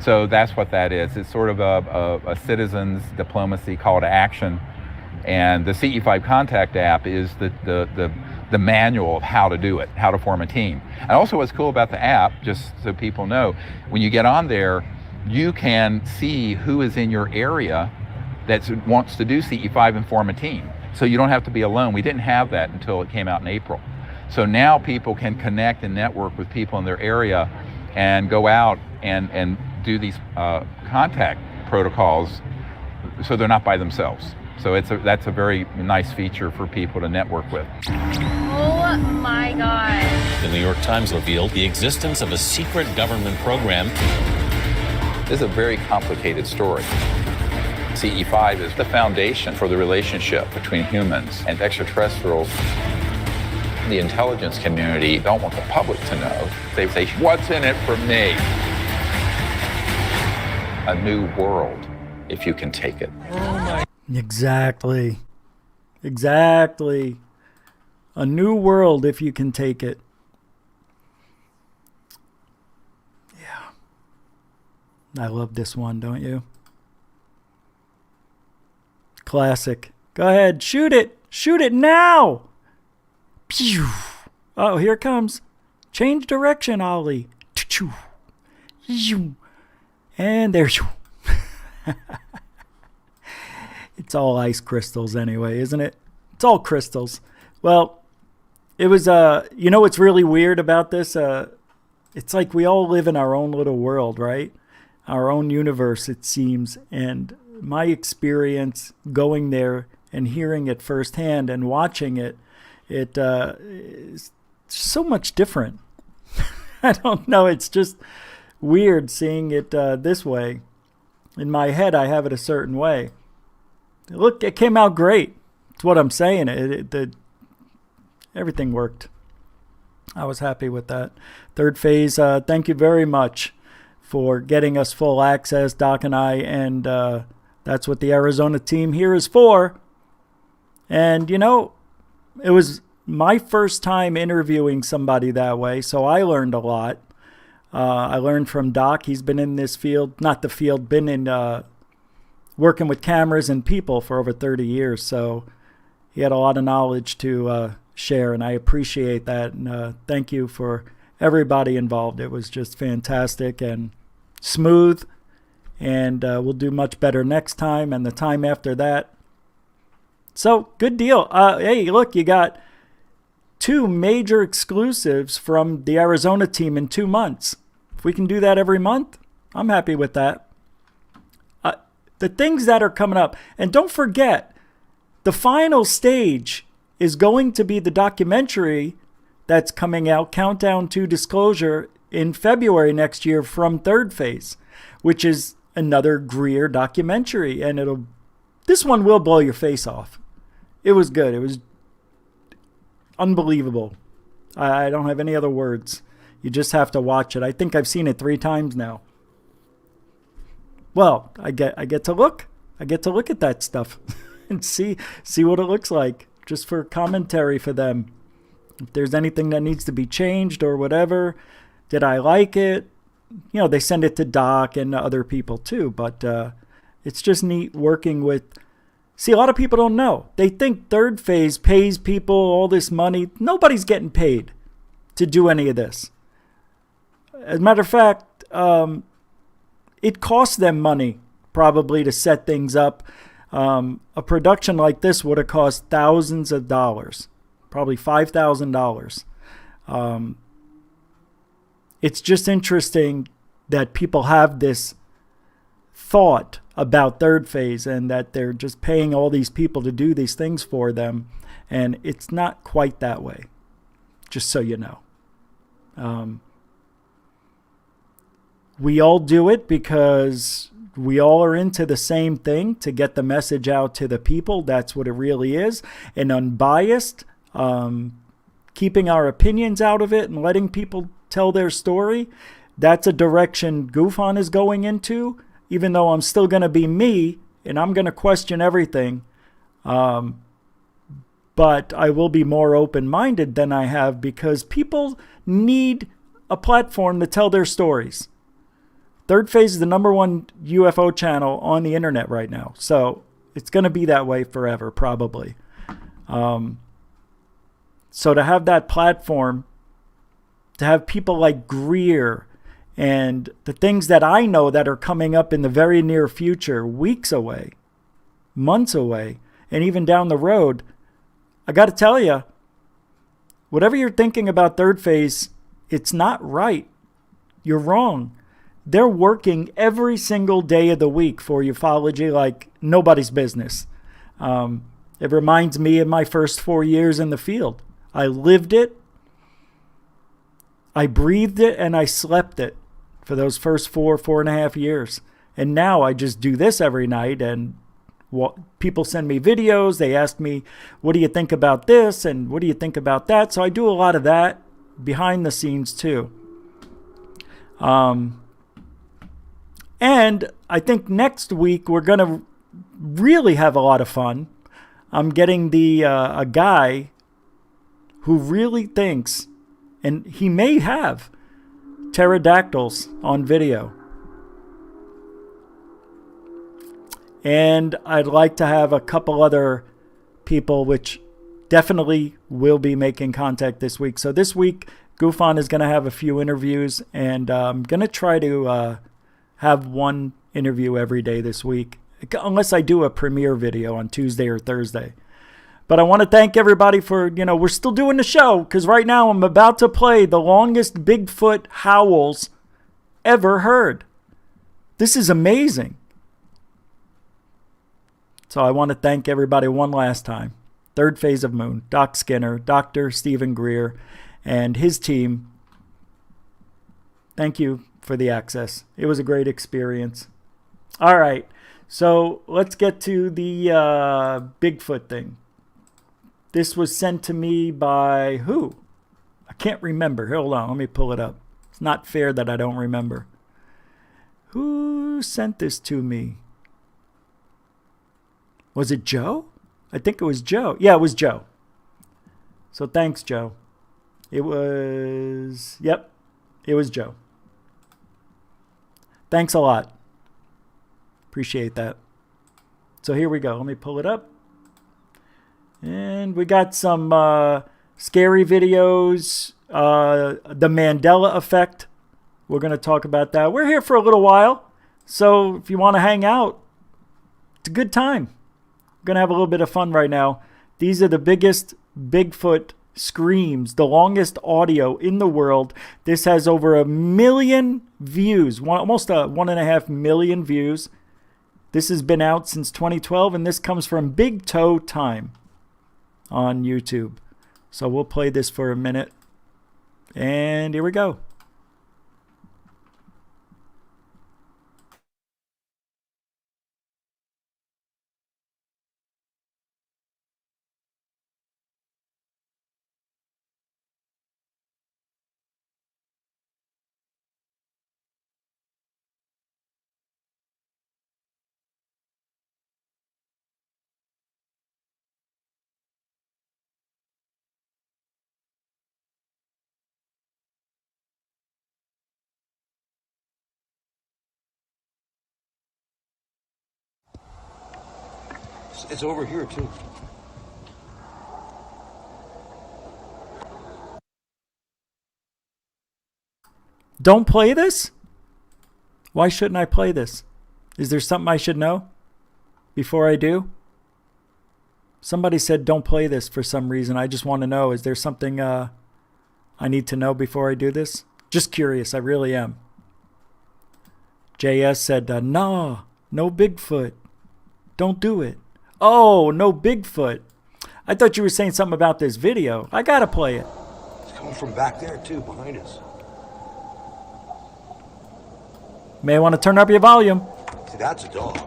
So that's what that is. It's sort of a citizens diplomacy call to action. And the CE5 Contact app is the manual of how to do it, how to form a team. And also what's cool about the app, just so people know, when you get on there, you can see who is in your area that wants to do CE5 and form a team. So you don't have to be alone. We didn't have that until it came out in April. So now people can connect and network with people in their area and go out and do these contact protocols so they're not by themselves. So that's a very nice feature for people to network with. Oh my God. The New York Times revealed the existence of a secret government program. This is a very complicated story. CE5 is the foundation for the relationship between humans and extraterrestrials. The intelligence community don't want the public to know. They say, what's in it for me? A new world, if you can take it. Exactly. Exactly. A new world if you can take it. Yeah. I love this one, don't you? Classic. Go ahead, shoot it. Shoot it now. Pew. Oh, here it comes. Change direction, Ollie. And there's you. It's all ice crystals anyway, isn't it? It's all crystals. Well, it was, you know what's really weird about this? It's like we all live in our own little world, right? Our own universe, it seems. And my experience going there and hearing it firsthand and watching it, it is so much different. I don't know. It's just weird seeing it this way. In my head, I have it a certain way. Look, it came out great. That's what I'm saying. Everything worked. I was happy with that. Third Phase, thank you very much for getting us full access, Doc and I, and that's what the Arizona team here is for. And, you know, it was my first time interviewing somebody that way, so I learned a lot. I learned from Doc. He's been in this field, not the field, been in working with cameras and people for over 30 years. So he had a lot of knowledge to share, and I appreciate that. And thank you for everybody involved. It was just fantastic and smooth, and we'll do much better next time and the time after that. So good deal. Hey, look, you got 2 major exclusives from the Arizona team in 2 months. If we can do that every month, I'm happy with that. The things that are coming up, and don't forget, the final stage is going to be the documentary that's coming out, Countdown to Disclosure, in February next year from Third Phase, which is another Greer documentary, and this one will blow your face off. It was good. It was unbelievable. I don't have any other words. You just have to watch it. I think I've seen it 3 times now. Well, I get to look. I get to look at that stuff and see what it looks like, just for commentary for them. If there's anything that needs to be changed or whatever, did I like it? You know, they send it to Doc and other people too, but it's just neat working with. See, a lot of people don't know. They think Third Phase pays people all this money. Nobody's getting paid to do any of this. As a matter of fact, it costs them money probably to set things up. A production like this would have cost thousands of dollars, probably $5,000. It's just interesting that people have this thought about Third Phase and that they're just paying all these people to do these things for them. And it's not quite that way, just so you know. We all do it because we all are into the same thing, to get the message out to the people. That's what it really is. An unbiased, keeping our opinions out of it and letting people tell their story, that's a direction GoofOn is going into, even though I'm still going to be me and I'm going to question everything. But I will be more open-minded than I have, because people need a platform to tell their stories. Third Phase is the #1 UFO channel on the internet right now. So it's going to be that way forever, probably. So to have that platform, to have people like Greer and the things that I know that are coming up in the very near future, weeks away, months away, and even down the road, I got to tell you, whatever you're thinking about Third Phase, it's not right. You're wrong. They're working every single day of the week for ufology like nobody's business. It reminds me of my first 4 years in the field. I lived it, I breathed it, and I slept it for those first 4.5 years. And now I just do this every night, and people send me videos. They ask me, what do you think about this? And what do you think about that? So I do a lot of that behind the scenes too. And I think next week we're going to really have a lot of fun. I'm getting a guy who really thinks, and he may have, pterodactyls on video. And I'd like to have a couple other people, which definitely will be making contact this week. So this week, GoofOn is going to have a few interviews, and I'm going to try to have one interview every day this week, unless I do a premiere video on Tuesday or Thursday. But I want to thank everybody for, we're still doing the show, because right now I'm about to play the longest Bigfoot howls ever heard. This is amazing. So I want to thank everybody one last time. Third Phase of Moon, Doc Skinner, Dr. Steven Greer, and his team. Thank you for the access. It was a great experience. All right, so let's get to the Bigfoot thing. This was sent to me by who? I can't remember. Hold on, let me pull it up. It's not fair that I don't remember. Who sent this to me? Was it Joe? I think it was Joe. Yeah, it was Joe. So thanks, Joe. It was Joe. Thanks a lot. Appreciate that. So here we go. Let me pull it up. And we got some scary videos. The Mandela effect. We're going to talk about that. We're here for a little while. So if you want to hang out, it's a good time. We're going to have a little bit of fun right now. These are the biggest Bigfoot screams, the longest audio in the world. This has over 1 million views, almost 1.5 million views. This has been out since 2012, and this comes from Big Toe Time on YouTube. So we'll play this for a minute. And here we go. It's over here, too. Don't play this? Why shouldn't I play this? Is there something I should know before I do? Somebody said don't play this for some reason. I just want to know, is there something I need to know before I do this? Just curious, I really am. JS said, no Bigfoot. Don't do it. Oh, no Bigfoot. I thought you were saying something about this video. I gotta play it. It's coming from back there, too, behind us. May want to turn up your volume. See, that's a dog.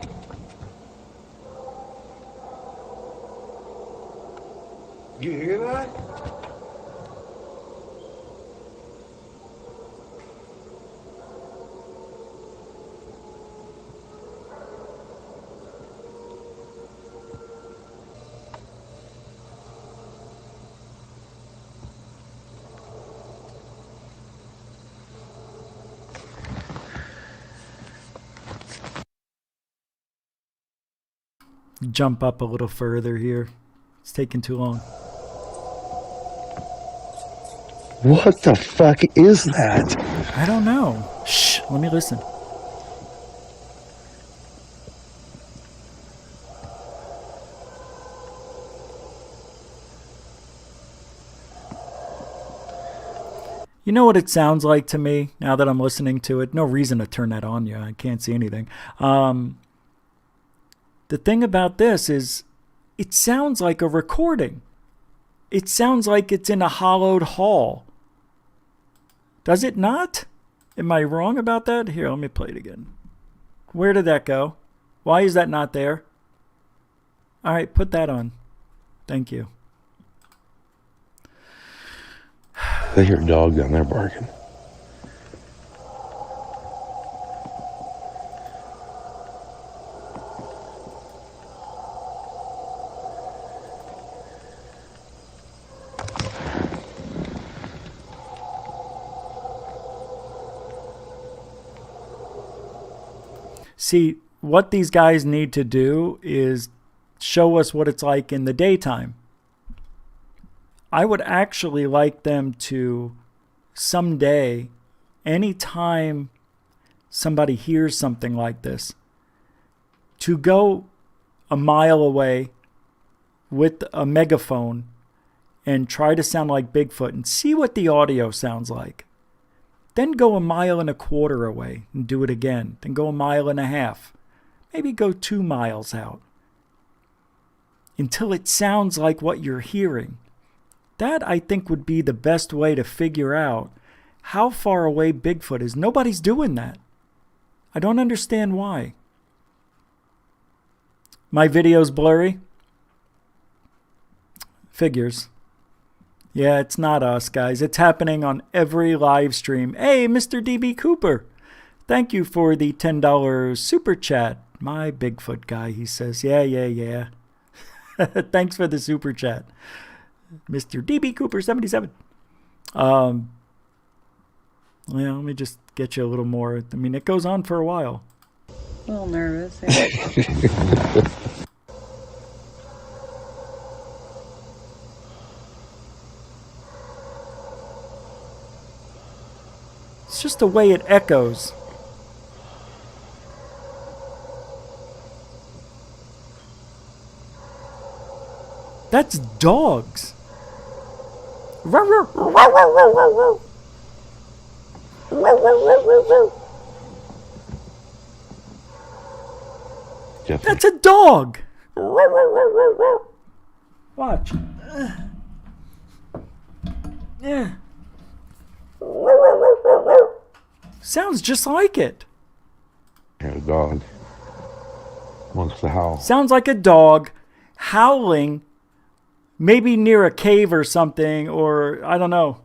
You hear that? Jump up a little further here. It's taking too long. What the fuck is that? I don't know. Shh, let me listen. You know what it sounds like to me now that I'm listening to it? No reason to turn that on you. I can't see anything. The thing about this is it sounds like a recording. It sounds like it's in a hollowed hall. Does it not? Am I wrong about that? Here, let me play it again. Where did that go? Why is that not there? All right, put that on. Thank you. They hear a dog down there barking. See, what these guys need to do is show us what it's like in the daytime. I would actually like them to someday, anytime somebody hears something like this, to go a mile away with a megaphone and try to sound like Bigfoot and see what the audio sounds like. Then go a mile and a quarter away and do it again. Then go a mile and a half. Maybe go 2 miles out. Until it sounds like what you're hearing. That, I think, would be the best way to figure out how far away Bigfoot is. Nobody's doing that. I don't understand why. My video's blurry? Figures. Yeah, it's not us, guys. It's happening on every live stream. Hey, Mr. DB Cooper. Thank you for the $10 super chat. My Bigfoot guy, he says. Yeah. Thanks for the super chat. Mr. DB Cooper 77. Let me just get you a little more. I mean, it goes on for a while. A little nervous. It's just the way it echoes. That's dogs. That's a dog. Watch. Yeah. Sounds just like it. Yeah, a dog. Amongst the howl. Sounds like a dog howling, maybe near a cave or something, or I don't know.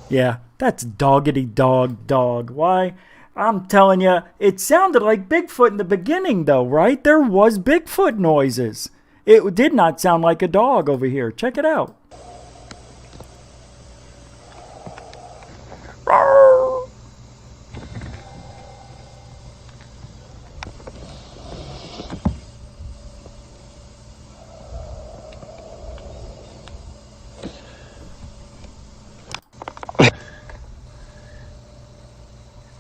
Yeah, that's doggity dog. Why? I'm telling you, it sounded like Bigfoot in the beginning, though, right? There was Bigfoot noises. It did not sound like a dog over here. Check it out.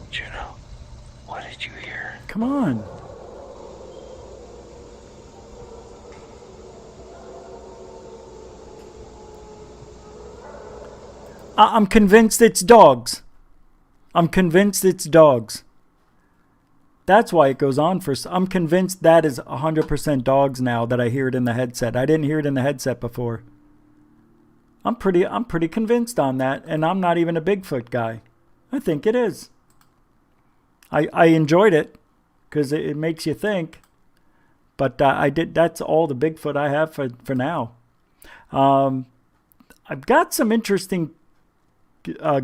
Juno, what did you hear? Come on. I'm convinced it's dogs. I'm convinced it's dogs. That's why it goes on for... I'm convinced that is 100% dogs now that I hear it in the headset. I didn't hear it in the headset before. I'm pretty convinced on that, and I'm not even a Bigfoot guy. I think it is. I enjoyed it because it makes you think. But that's all the Bigfoot I have for now. I've got some interesting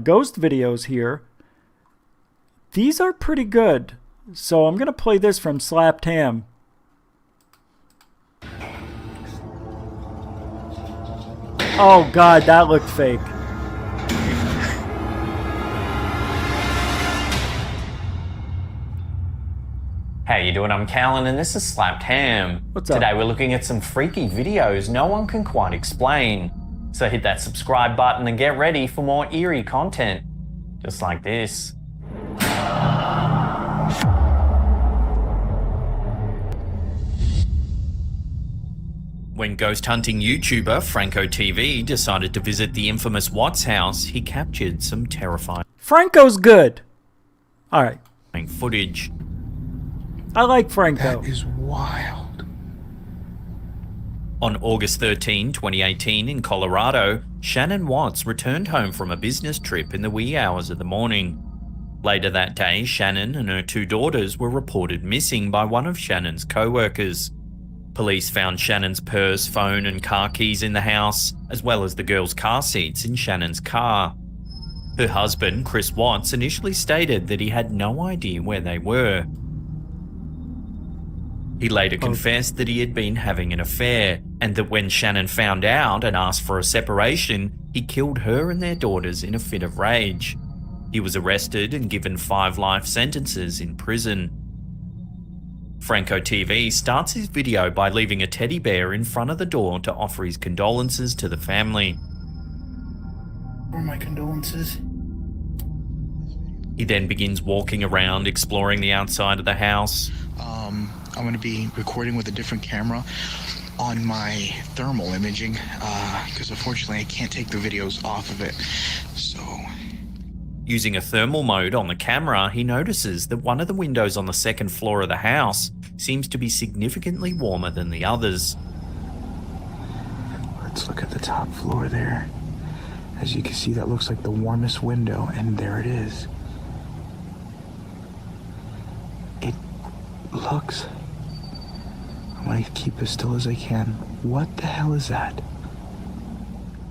ghost videos here. These are pretty good. So I'm going to play this from Slapped Ham. Oh God, that looked fake. How you doing? I'm Callan and this is Slapped Ham. What's up? Today we're looking at some freaky videos no one can quite explain. So hit that subscribe button and get ready for more eerie content. Just like this. When ghost hunting YouTuber Franco TV decided to visit the infamous Watts house, he captured some terrifying Franco's good. All right. footage. I like Franco. That is wild. On August 13, 2018 in Colorado, Shannon Watts returned home from a business trip in the wee hours of the morning. Later that day, Shannon and her 2 daughters were reported missing by one of Shannon's co-workers. Police found Shannon's purse, phone and car keys in the house, as well as the girls' car seats in Shannon's car. Her husband, Chris Watts, initially stated that he had no idea where they were. He later confessed that he had been having an affair, and that when Shannon found out and asked for a separation, he killed her and their daughters in a fit of rage. He was arrested and given 5 life sentences in prison. Franco TV starts his video by leaving a teddy bear in front of the door to offer his condolences to the family. Where are my condolences? He then begins walking around, exploring the outside of the house. I'm going to be recording with a different camera on my thermal imaging because unfortunately I can't take the videos off of it. So, using a thermal mode on the camera, he notices that one of the windows on the 2nd floor of the house seems to be significantly warmer than the others. Let's look at the top floor there. As you can see, that looks like the warmest window, and there it is. It looks... I'm going to keep as still as I can. What the hell is that?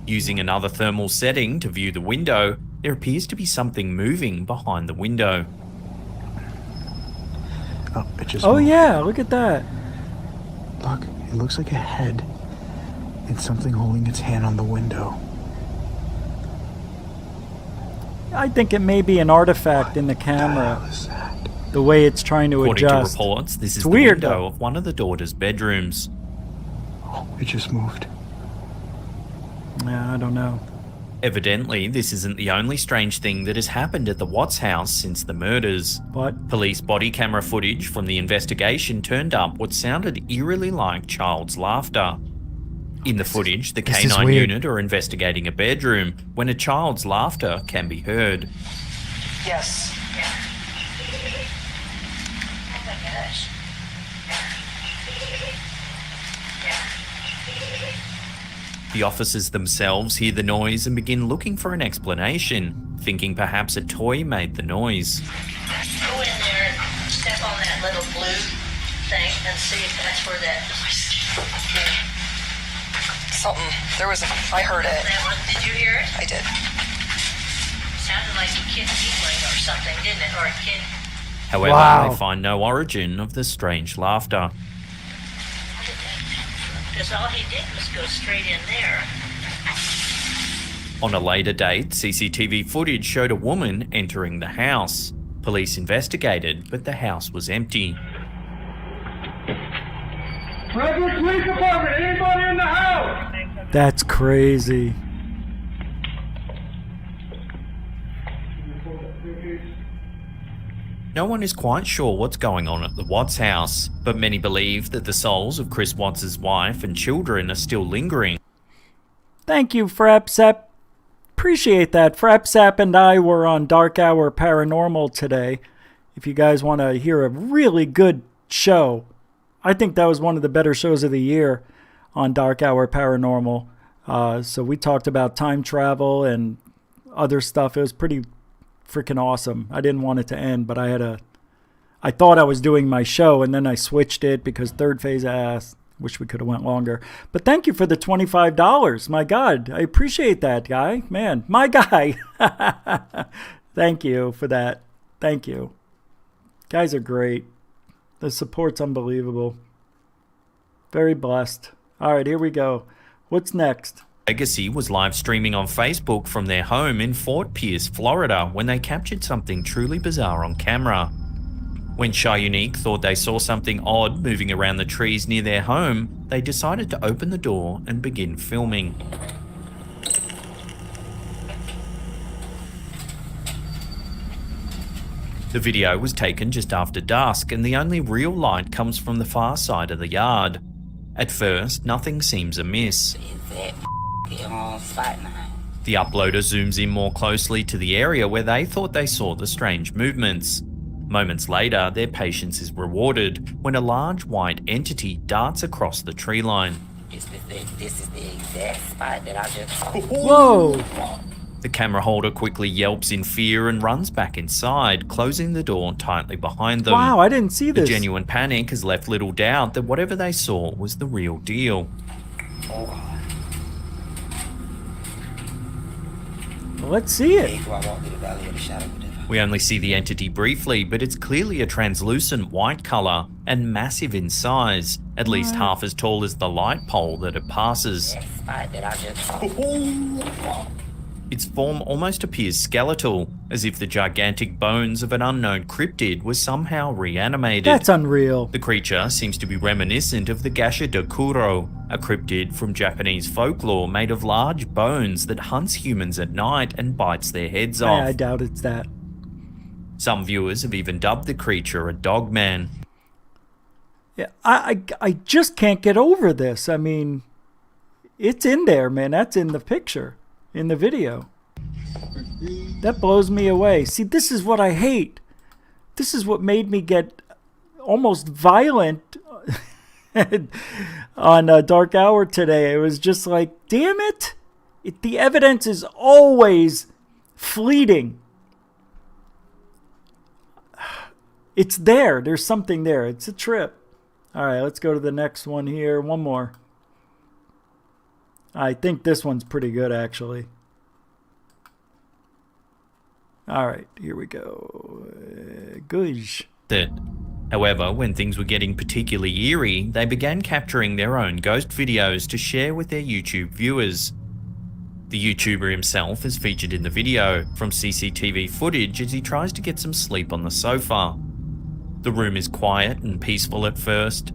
Using another thermal setting to view the window, there appears to be something moving behind the window. Oh, it just Oh moved. yeah, look at that. Look, it looks like a head. It's something holding its hand on the window. I think it may be an artifact in the camera. The way it's trying to According adjust. to reports, this is It's the weird, window though. of one of the daughters' bedrooms. Oh, it just moved. Yeah, I don't know. Evidently, this isn't the only strange thing that has happened at the Watts house since the murders. What? Police body camera footage from the investigation turned up what sounded eerily like child's laughter. In the footage, the This is K9 weird. unit are investigating a bedroom when a child's laughter can be heard. Yes. Oh my gosh. The officers themselves hear the noise and begin looking for an explanation, thinking perhaps a toy made the noise. Go in there and step on that little blue thing and see if that's where that. Something. There was a. I heard it. That one, did you hear it? I did. Sounded like a kid giggling or something, didn't it? Or a kid. However, they find no origin of the strange laughter. Because all he did was go straight in there. On a later date, CCTV footage showed a woman entering the house. Police investigated, but the house was empty. Redwood Police Department, anybody in the house? That's crazy. No one is quite sure what's going on at the Watts house, but many believe that the souls of Chris Watts' wife and children are still lingering. Thank you, Frapsap. Appreciate that. Frapsap and I were on Dark Hour Paranormal today. If you guys want to hear a really good show, I think that was one of the better shows of the year on Dark Hour Paranormal. So we talked about time travel and other stuff. It was pretty freaking awesome. I didn't want it to end, but I had to I thought I was doing my show, and then I switched it because third phase asked. Wish we could have went longer. But thank you for the $25. My God, I appreciate that, guy. Man, my guy. Thank you for that. Thank you. Guys are great. The support's unbelievable. Very blessed. All right, here we go. What's next? Legacy was live streaming on Facebook from their home in Fort Pierce, Florida, when they captured something truly bizarre on camera. When Shy Unique thought they saw something odd moving around the trees near their home, they decided to open the door and begin filming. The video was taken just after dusk, and the only real light comes from the far side of the yard. At first, nothing seems amiss. The uploader zooms in more closely to the area where they thought they saw the strange movements. Moments later, their patience is rewarded when a large white entity darts across the tree line. This is the exact spot that I just... Whoa! The camera holder quickly yelps in fear and runs back inside, closing the door tightly behind them. Wow, I didn't see this. The genuine panic has left little doubt that whatever they saw was the real deal. Well, let's see it. We only see the entity briefly, but it's clearly a translucent white color and massive in size, at least half as tall as the light pole that it passes. Its form almost appears skeletal, as if the gigantic bones of an unknown cryptid were somehow reanimated. That's unreal. The creature seems to be reminiscent of the Gasha de Kuro, a cryptid from Japanese folklore made of large bones that hunts humans at night and bites their heads off. I doubt it's that. Some viewers have even dubbed the creature a dogman. Yeah, I just can't get over this. I mean, it's in there, man. That's in the picture, in the video. That blows me away. See, this is what I hate. This is what made me get almost violent on Dark Hour today. It was just like, damn it. The evidence is always fleeting. It's there. There's something there. It's a trip. All right, let's go to the next one here. One more. I think this one's pretty good, actually. All right, here we go. Goosh. However, when things were getting particularly eerie, they began capturing their own ghost videos to share with their YouTube viewers. The YouTuber himself is featured in the video from CCTV footage as he tries to get some sleep on the sofa. The room is quiet and peaceful at first.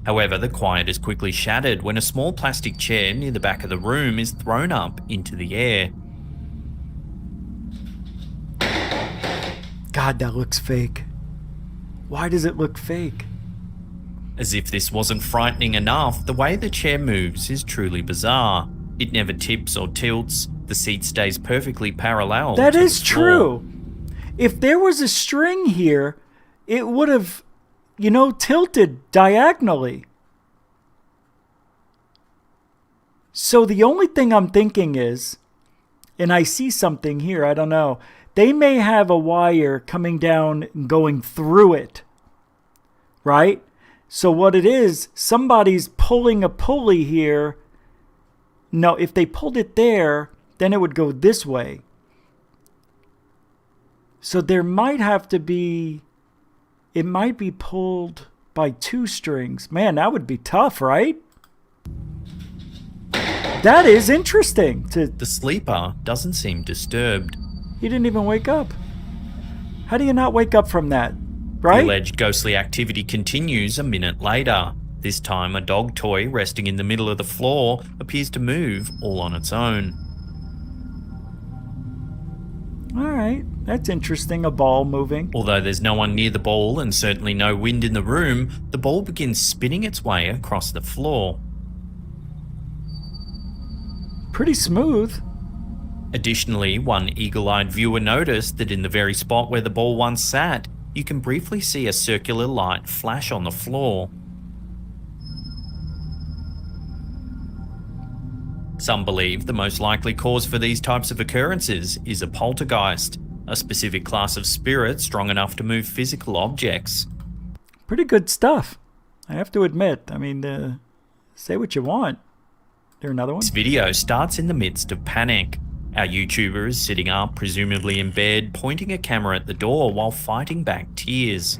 However, the quiet is quickly shattered when a small plastic chair near the back of the room is thrown up into the air. God, that looks fake. Why does it look fake? As if this wasn't frightening enough, the way the chair moves is truly bizarre. It never tips or tilts. The seat stays perfectly parallel. That to is the floor. true. If there was a string here, it would have, you know, tilted diagonally. So the only thing I'm thinking is, and I see something here, I don't know, they may have a wire coming down and going through it, right? So what it is, somebody's pulling a pulley here. No, if they pulled it there, then it would go this way. So there might have to be, it might be pulled by two strings. Man, that would be tough, right? That is interesting. The sleeper doesn't seem disturbed. He didn't even wake up. How do you not wake up from that, right? The alleged ghostly activity continues a minute later. This time, a dog toy resting in the middle of the floor appears to move all on its own. All right, that's interesting, a ball moving. Although there's no one near the ball and certainly no wind in the room, the ball begins spinning its way across the floor. Pretty smooth. Additionally, one eagle-eyed viewer noticed that in the very spot where the ball once sat, you can briefly see a circular light flash on the floor. Some believe the most likely cause for these types of occurrences is a poltergeist. a specific class of spirit strong enough to move physical objects. Pretty good stuff, I have to admit. I mean, say what you want. There another one? This video starts in the midst of panic. Our YouTuber is sitting up, presumably in bed, pointing a camera at the door while fighting back tears.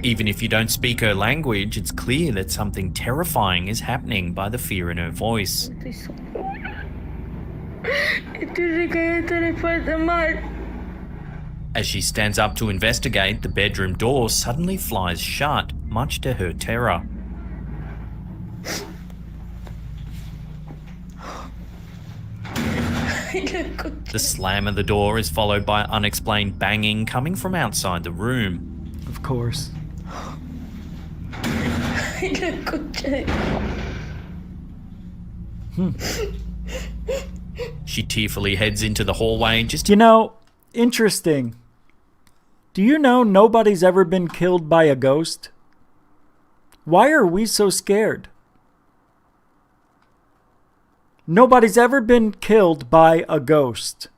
Even if you don't speak her language, it's clear that something terrifying is happening by the fear in her voice. As she stands up to investigate, the bedroom door suddenly flies shut, much to her terror. The slam of the door is followed by unexplained banging coming from outside the room. Of course. She tearfully heads into the hallway just... You know, interesting. Do you know nobody's ever been killed by a ghost? Why are we so scared? Nobody's ever been killed by a ghost.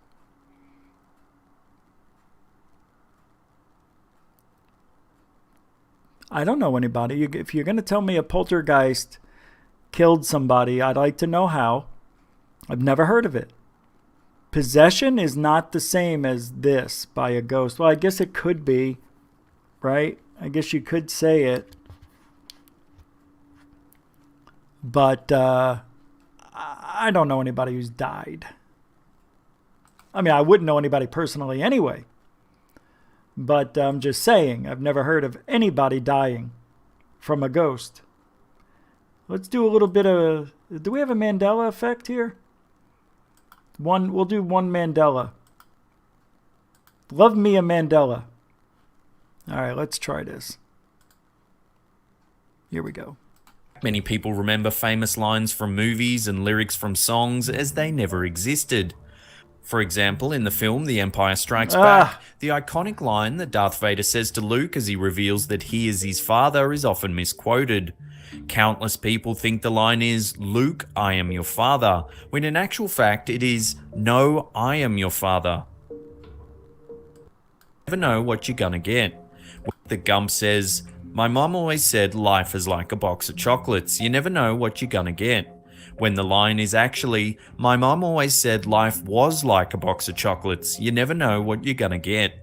I don't know anybody. If you're going to tell me a poltergeist killed somebody, I'd like to know how. I've never heard of it. Possession is not the same as this by a ghost. Well, I guess it could be, right? I guess you could say it. But I don't know anybody who's died. I mean, I wouldn't know anybody personally anyway. But I'm just saying, I've never heard of anybody dying from a ghost. Let's do a little bit of... Do we have a Mandela effect here? We'll do one Mandela. Love me a Mandela. All right, let's try this. Here we go. Many people remember famous lines from movies and lyrics from songs as they never existed. For example, in the film The Empire Strikes Back, the iconic line that Darth Vader says to Luke as he reveals that he is his father is often misquoted. Countless people think the line is, "Luke, I am your father," when in actual fact it is, "No, I am your father." You never know what you're gonna get. The Gump says, "My mum always said life is like a box of chocolates. You never know what you're gonna get." When the line is actually, "My mum always said life was like a box of chocolates. You never know what you're gonna get."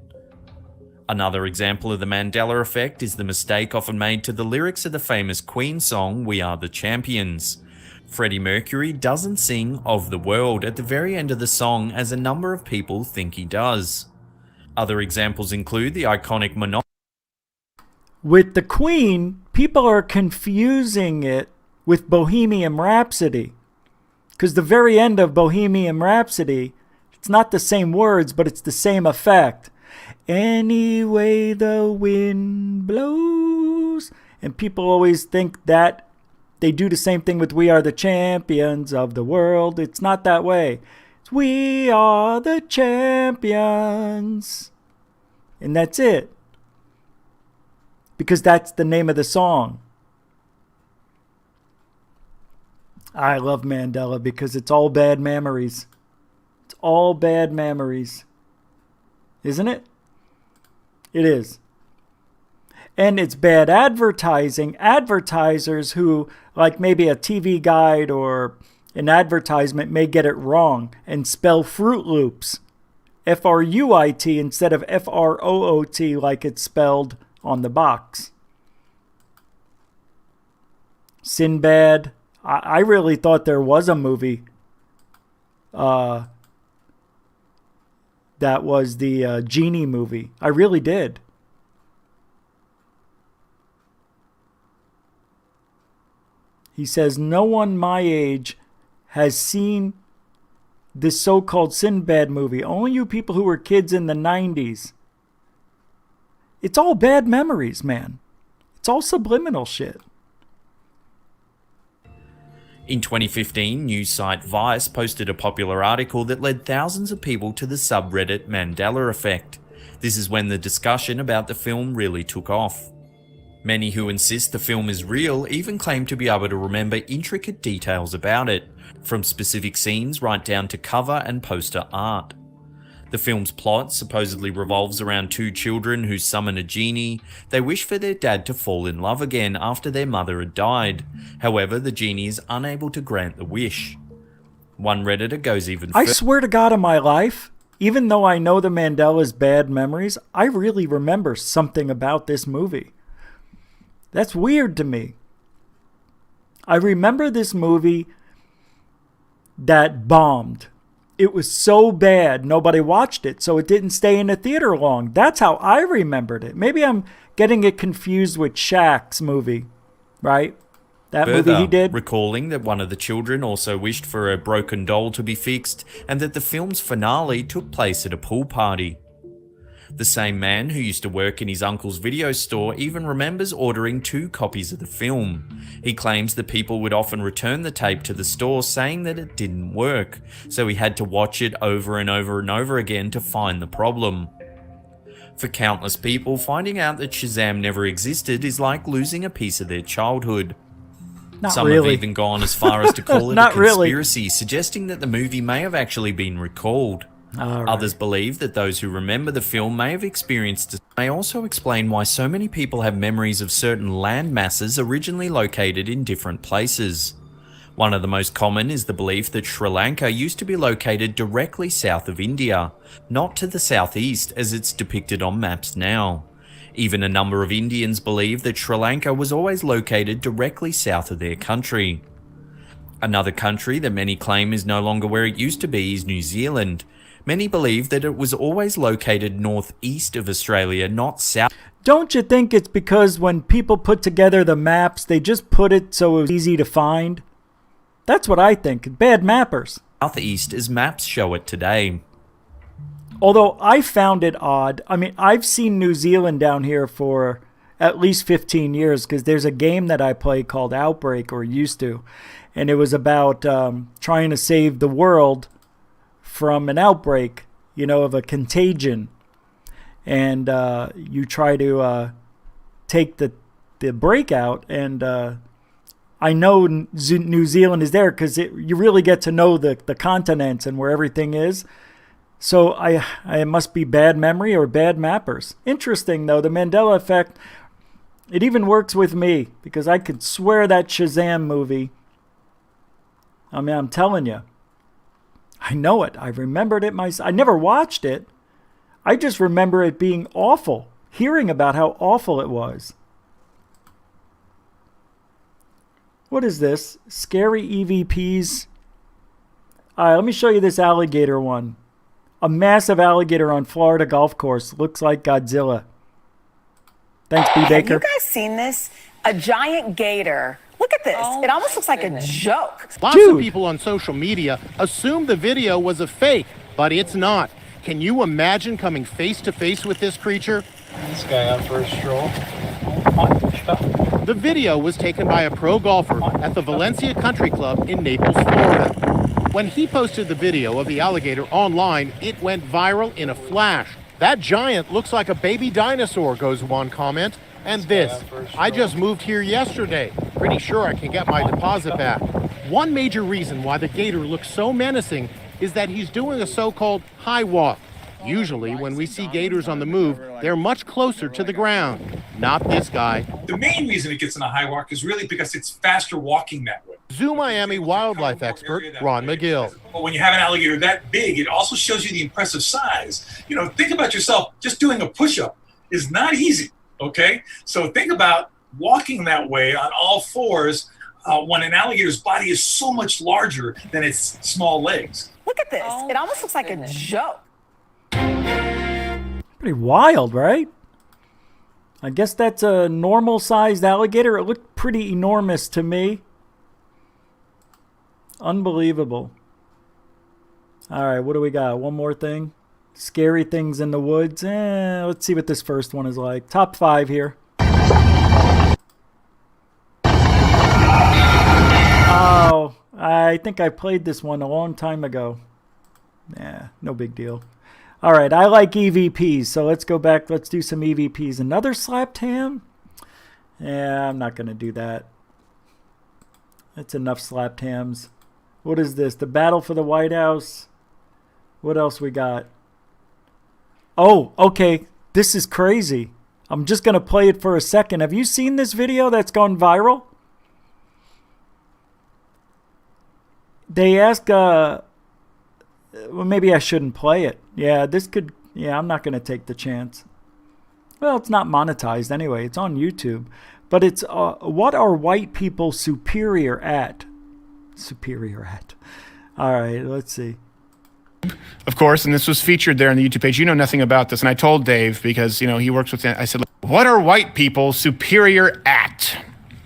Another example of the Mandela effect is the mistake often made to the lyrics of the famous Queen song, "We Are the Champions." Freddie Mercury doesn't sing "Of the World" at the very end of the song as a number of people think he does. Other examples include the iconic Monopoly. With the Queen, people are confusing it with Bohemian Rhapsody. Because the very end of Bohemian Rhapsody, it's not the same words, but it's the same effect. Any way the wind blows. And people always think that they do the same thing with "We Are the Champions of the World." It's not that way. It's "We are the champions." And that's it. Because that's the name of the song. I love Mandela because it's all bad memories. It's all bad memories. Isn't it? It is. And it's bad advertising. Advertisers who, like maybe a TV guide or an advertisement, may get it wrong and spell Fruit Loops. F-R-U-I-T instead of F-R-O-O-T like it's spelled on the box. Sinbad. I really thought there was a movie that was the Genie movie. I really did. He says, "No one my age has seen this so-called Sinbad movie. Only you people who were kids in the 90s. It's all bad memories, man. It's all subliminal shit." In 2015, news site Vice posted a popular article that led thousands of people to the subreddit Mandela effect. This is when the discussion about the film really took off. Many who insist the film is real even claim to be able to remember intricate details about it, from specific scenes right down to cover and poster art. The film's plot supposedly revolves around two children who summon a genie. They wish for their dad to fall in love again after their mother had died. However, the genie is unable to grant the wish. One Redditor goes even I further. swear to God, in my life, even though I know the Mandela's bad memories, I really remember something about this movie. That's weird to me. I remember this movie that bombed. It was so bad, nobody watched it, so it didn't stay in the theater long. That's how I remembered it. Maybe I'm getting it confused with Shaq's movie, right? That movie he did. Recalling that one of the children also wished for a broken doll to be fixed, and that the film's finale took place at a pool party. The same man who used to work in his uncle's video store even remembers ordering 2 copies of the film. He claims that people would often return the tape to the store saying that it didn't work, so he had to watch it over and over and over again to find the problem. For countless people, finding out that Shazam never existed is like losing a piece of their childhood. Not Some really. have even gone as far as to call it a Not really. conspiracy, suggesting that the movie may have actually been recalled. All right. Others believe that those who remember the film may have experienced it. May also explain why so many people have memories of certain land masses originally located in different places. One of the most common is the belief that Sri Lanka used to be located directly south of India, not to the southeast as it's depicted on maps now. Even a number of Indians believe that Sri Lanka was always located directly south of their country. Another country that many claim is no longer where it used to be is New Zealand. Many believe that it was always located northeast of Australia, not south. Don't you think it's because when people put together the maps, they just put it so it was easy to find? That's what I think. Bad mappers. Southeast as maps show it today. Although I found it odd. I mean, I've seen New Zealand down here for at least 15 years because there's a game that I play called Outbreak, or used to. And it was about trying to save the world from an outbreak, you know, of a contagion. And you try to take the breakout. And I know New Zealand is there because you really get to know the continents and where everything is. So I must be bad memory or bad mappers. Interesting, though, the Mandela effect, it even works with me because I could swear that Shazam movie, I mean, I'm telling you, I know it. I remembered it myself. I never watched it. I just remember it being awful, hearing about how awful it was. What is this? Scary EVPs. All right, let me show you this alligator one. A massive alligator on Florida golf course. Looks like Godzilla. Thanks, B. Baker. Have you guys seen this? A giant gator. Look at this. It almost looks like a joke. Lots of people on social media assumed the video was a fake, but it's not. Can you imagine coming face to face with this creature? This guy out for a stroll. The video was taken by a pro golfer at the Valencia Country Club in Naples, Florida. When he posted the video of the alligator online, it went viral in a flash. That giant looks like a baby dinosaur, goes one comment. And this, I just moved here yesterday. Pretty sure I can get my deposit back. One major reason why the gator looks so menacing is that he's doing a so-called high walk. Usually, when we see gators on the move, they're much closer to the ground. Not this guy. The main reason it gets in a high walk is really because it's faster walking that way. Zoo Miami wildlife expert Ron McGill. But when you have an alligator that big, it also shows you the impressive size. You know, think about yourself. Just doing a push-up is not easy, okay? So think about walking that way on all fours when an alligator's body is so much larger than its small legs. Look at this. It almost looks like a joke. Pretty wild, right? I guess that's a normal-sized alligator. It looked pretty enormous to me. Unbelievable. All right, what do we got? One more thing. Scary things in the woods. Let's see what this first one is like. Top 5 here. Oh, I think I played this one a long time ago. Nah, no big deal. All right, I like EVPs, so let's go back. Let's do some EVPs. Another slapped ham? Yeah, I'm not going to do that. That's enough slapped hams. What is this? The battle for the White House? What else we got? Oh, okay. This is crazy. I'm just going to play it for a second. Have you seen this video that's gone viral? They ask, well, maybe I shouldn't play it. Yeah, this could, yeah, I'm not going to take the chance. Well, it's not monetized anyway. It's on YouTube. But it's, what are white people superior at? Superior at. All right, let's see. Of course, and this was featured there on the YouTube page. You know nothing about this. And I told Dave, because, you know, he works with, I said, what are white people superior at?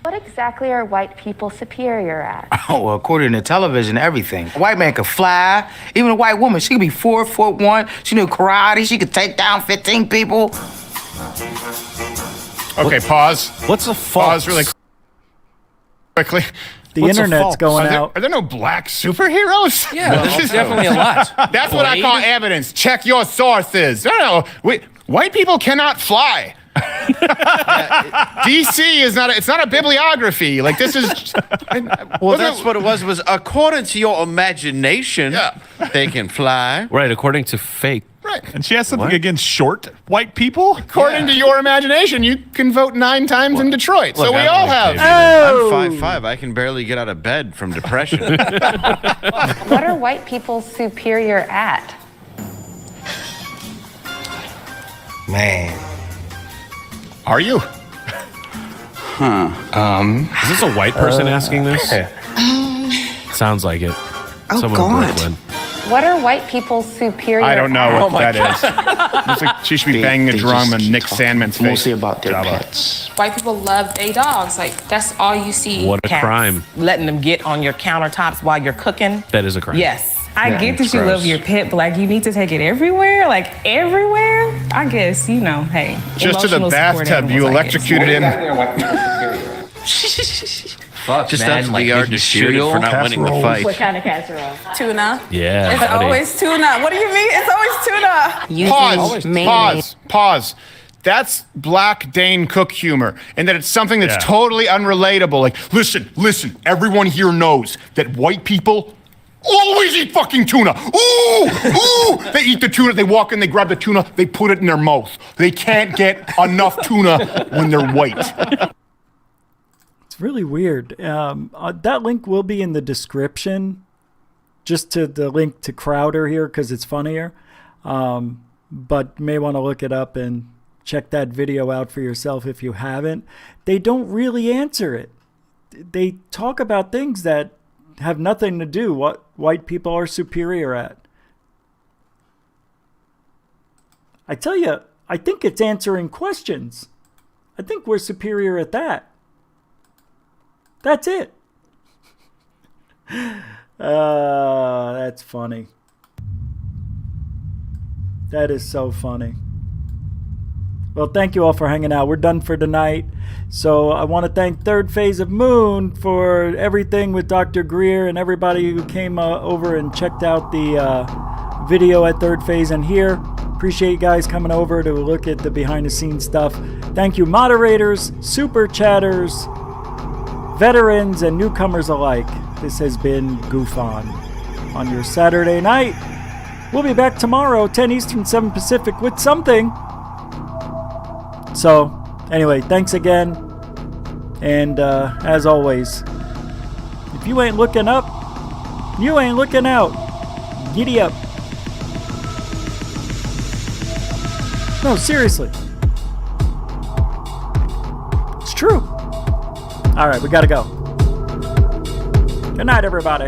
What exactly are white people superior at? Oh, well, according to television, everything. A white man could fly. Even a white woman, she could be 4'1". She knew karate. She could take down 15 people. Okay, pause. What's a fault? Pause really quickly. The internet's going out. Are there no black superheroes? Yeah, there's definitely a lot. That's what I call evidence. Check your sources. No, wait, white people cannot fly. DC is not. It's not a bibliography. Like this is. Well, that's what it was according to your imagination. Yeah. They can fly. Right, according to fake. Right. And she has something against short white people? According to your imagination, you can vote 9 times in Detroit. Look, so we all have. I'm 5'5". I can barely get out of bed from depression. What are white people superior at? Man. Are you? Huh. Is this a white person asking this? Sounds like it. Oh, Someone God. in Brooklyn. What are white people superior at? I don't know what that is. Looks like she should be banging a drum in Nick Sandman's face. Mostly about their pets. White people love their dogs. Like, that's all you see. What a crime. Letting them get on your countertops while you're cooking. That is a crime. Yes. I get that you love your pet, but like you need to take it everywhere, like everywhere. I guess, you know, hey. Just to the bathtub you electrocuted him. Fuck, Just man, that's like weird. getting shooted for not winning the fight. What kind of casserole? Tuna. Yeah. It's buddy. always tuna. What do you mean? It's always tuna. Pause. That's Black Dane cook humor, and that it's something that's totally unrelatable. Like, listen, everyone here knows that white people always eat fucking tuna. Ooh! They eat the tuna, they walk in, they grab the tuna, they put it in their mouth. They can't get enough tuna when they're white. It's really weird. That link will be in the description, just to the link to Crowder here, because it's funnier. But you may want to look it up and check that video out for yourself if you haven't. They don't really answer it. They talk about things that have nothing to do what white people are superior at. I tell you, I think it's answering questions. I think we're superior at that. That's it. That's funny. That is so funny. Well, thank you all for hanging out. We're done for tonight. So I want to thank Third Phase of Moon for everything with Dr. Greer and everybody who came over and checked out the video at Third Phase and here. Appreciate you guys coming over to look at the behind the scenes stuff. Thank you, moderators, super chatters, veterans, and newcomers alike. This has been Goof On your Saturday night. We'll be back tomorrow, 10 Eastern, 7 Pacific, with something. So, anyway, thanks again. And as always, if you ain't looking up, you ain't looking out. Giddy up. No, seriously. It's true. All right, we gotta go. Good night, everybody.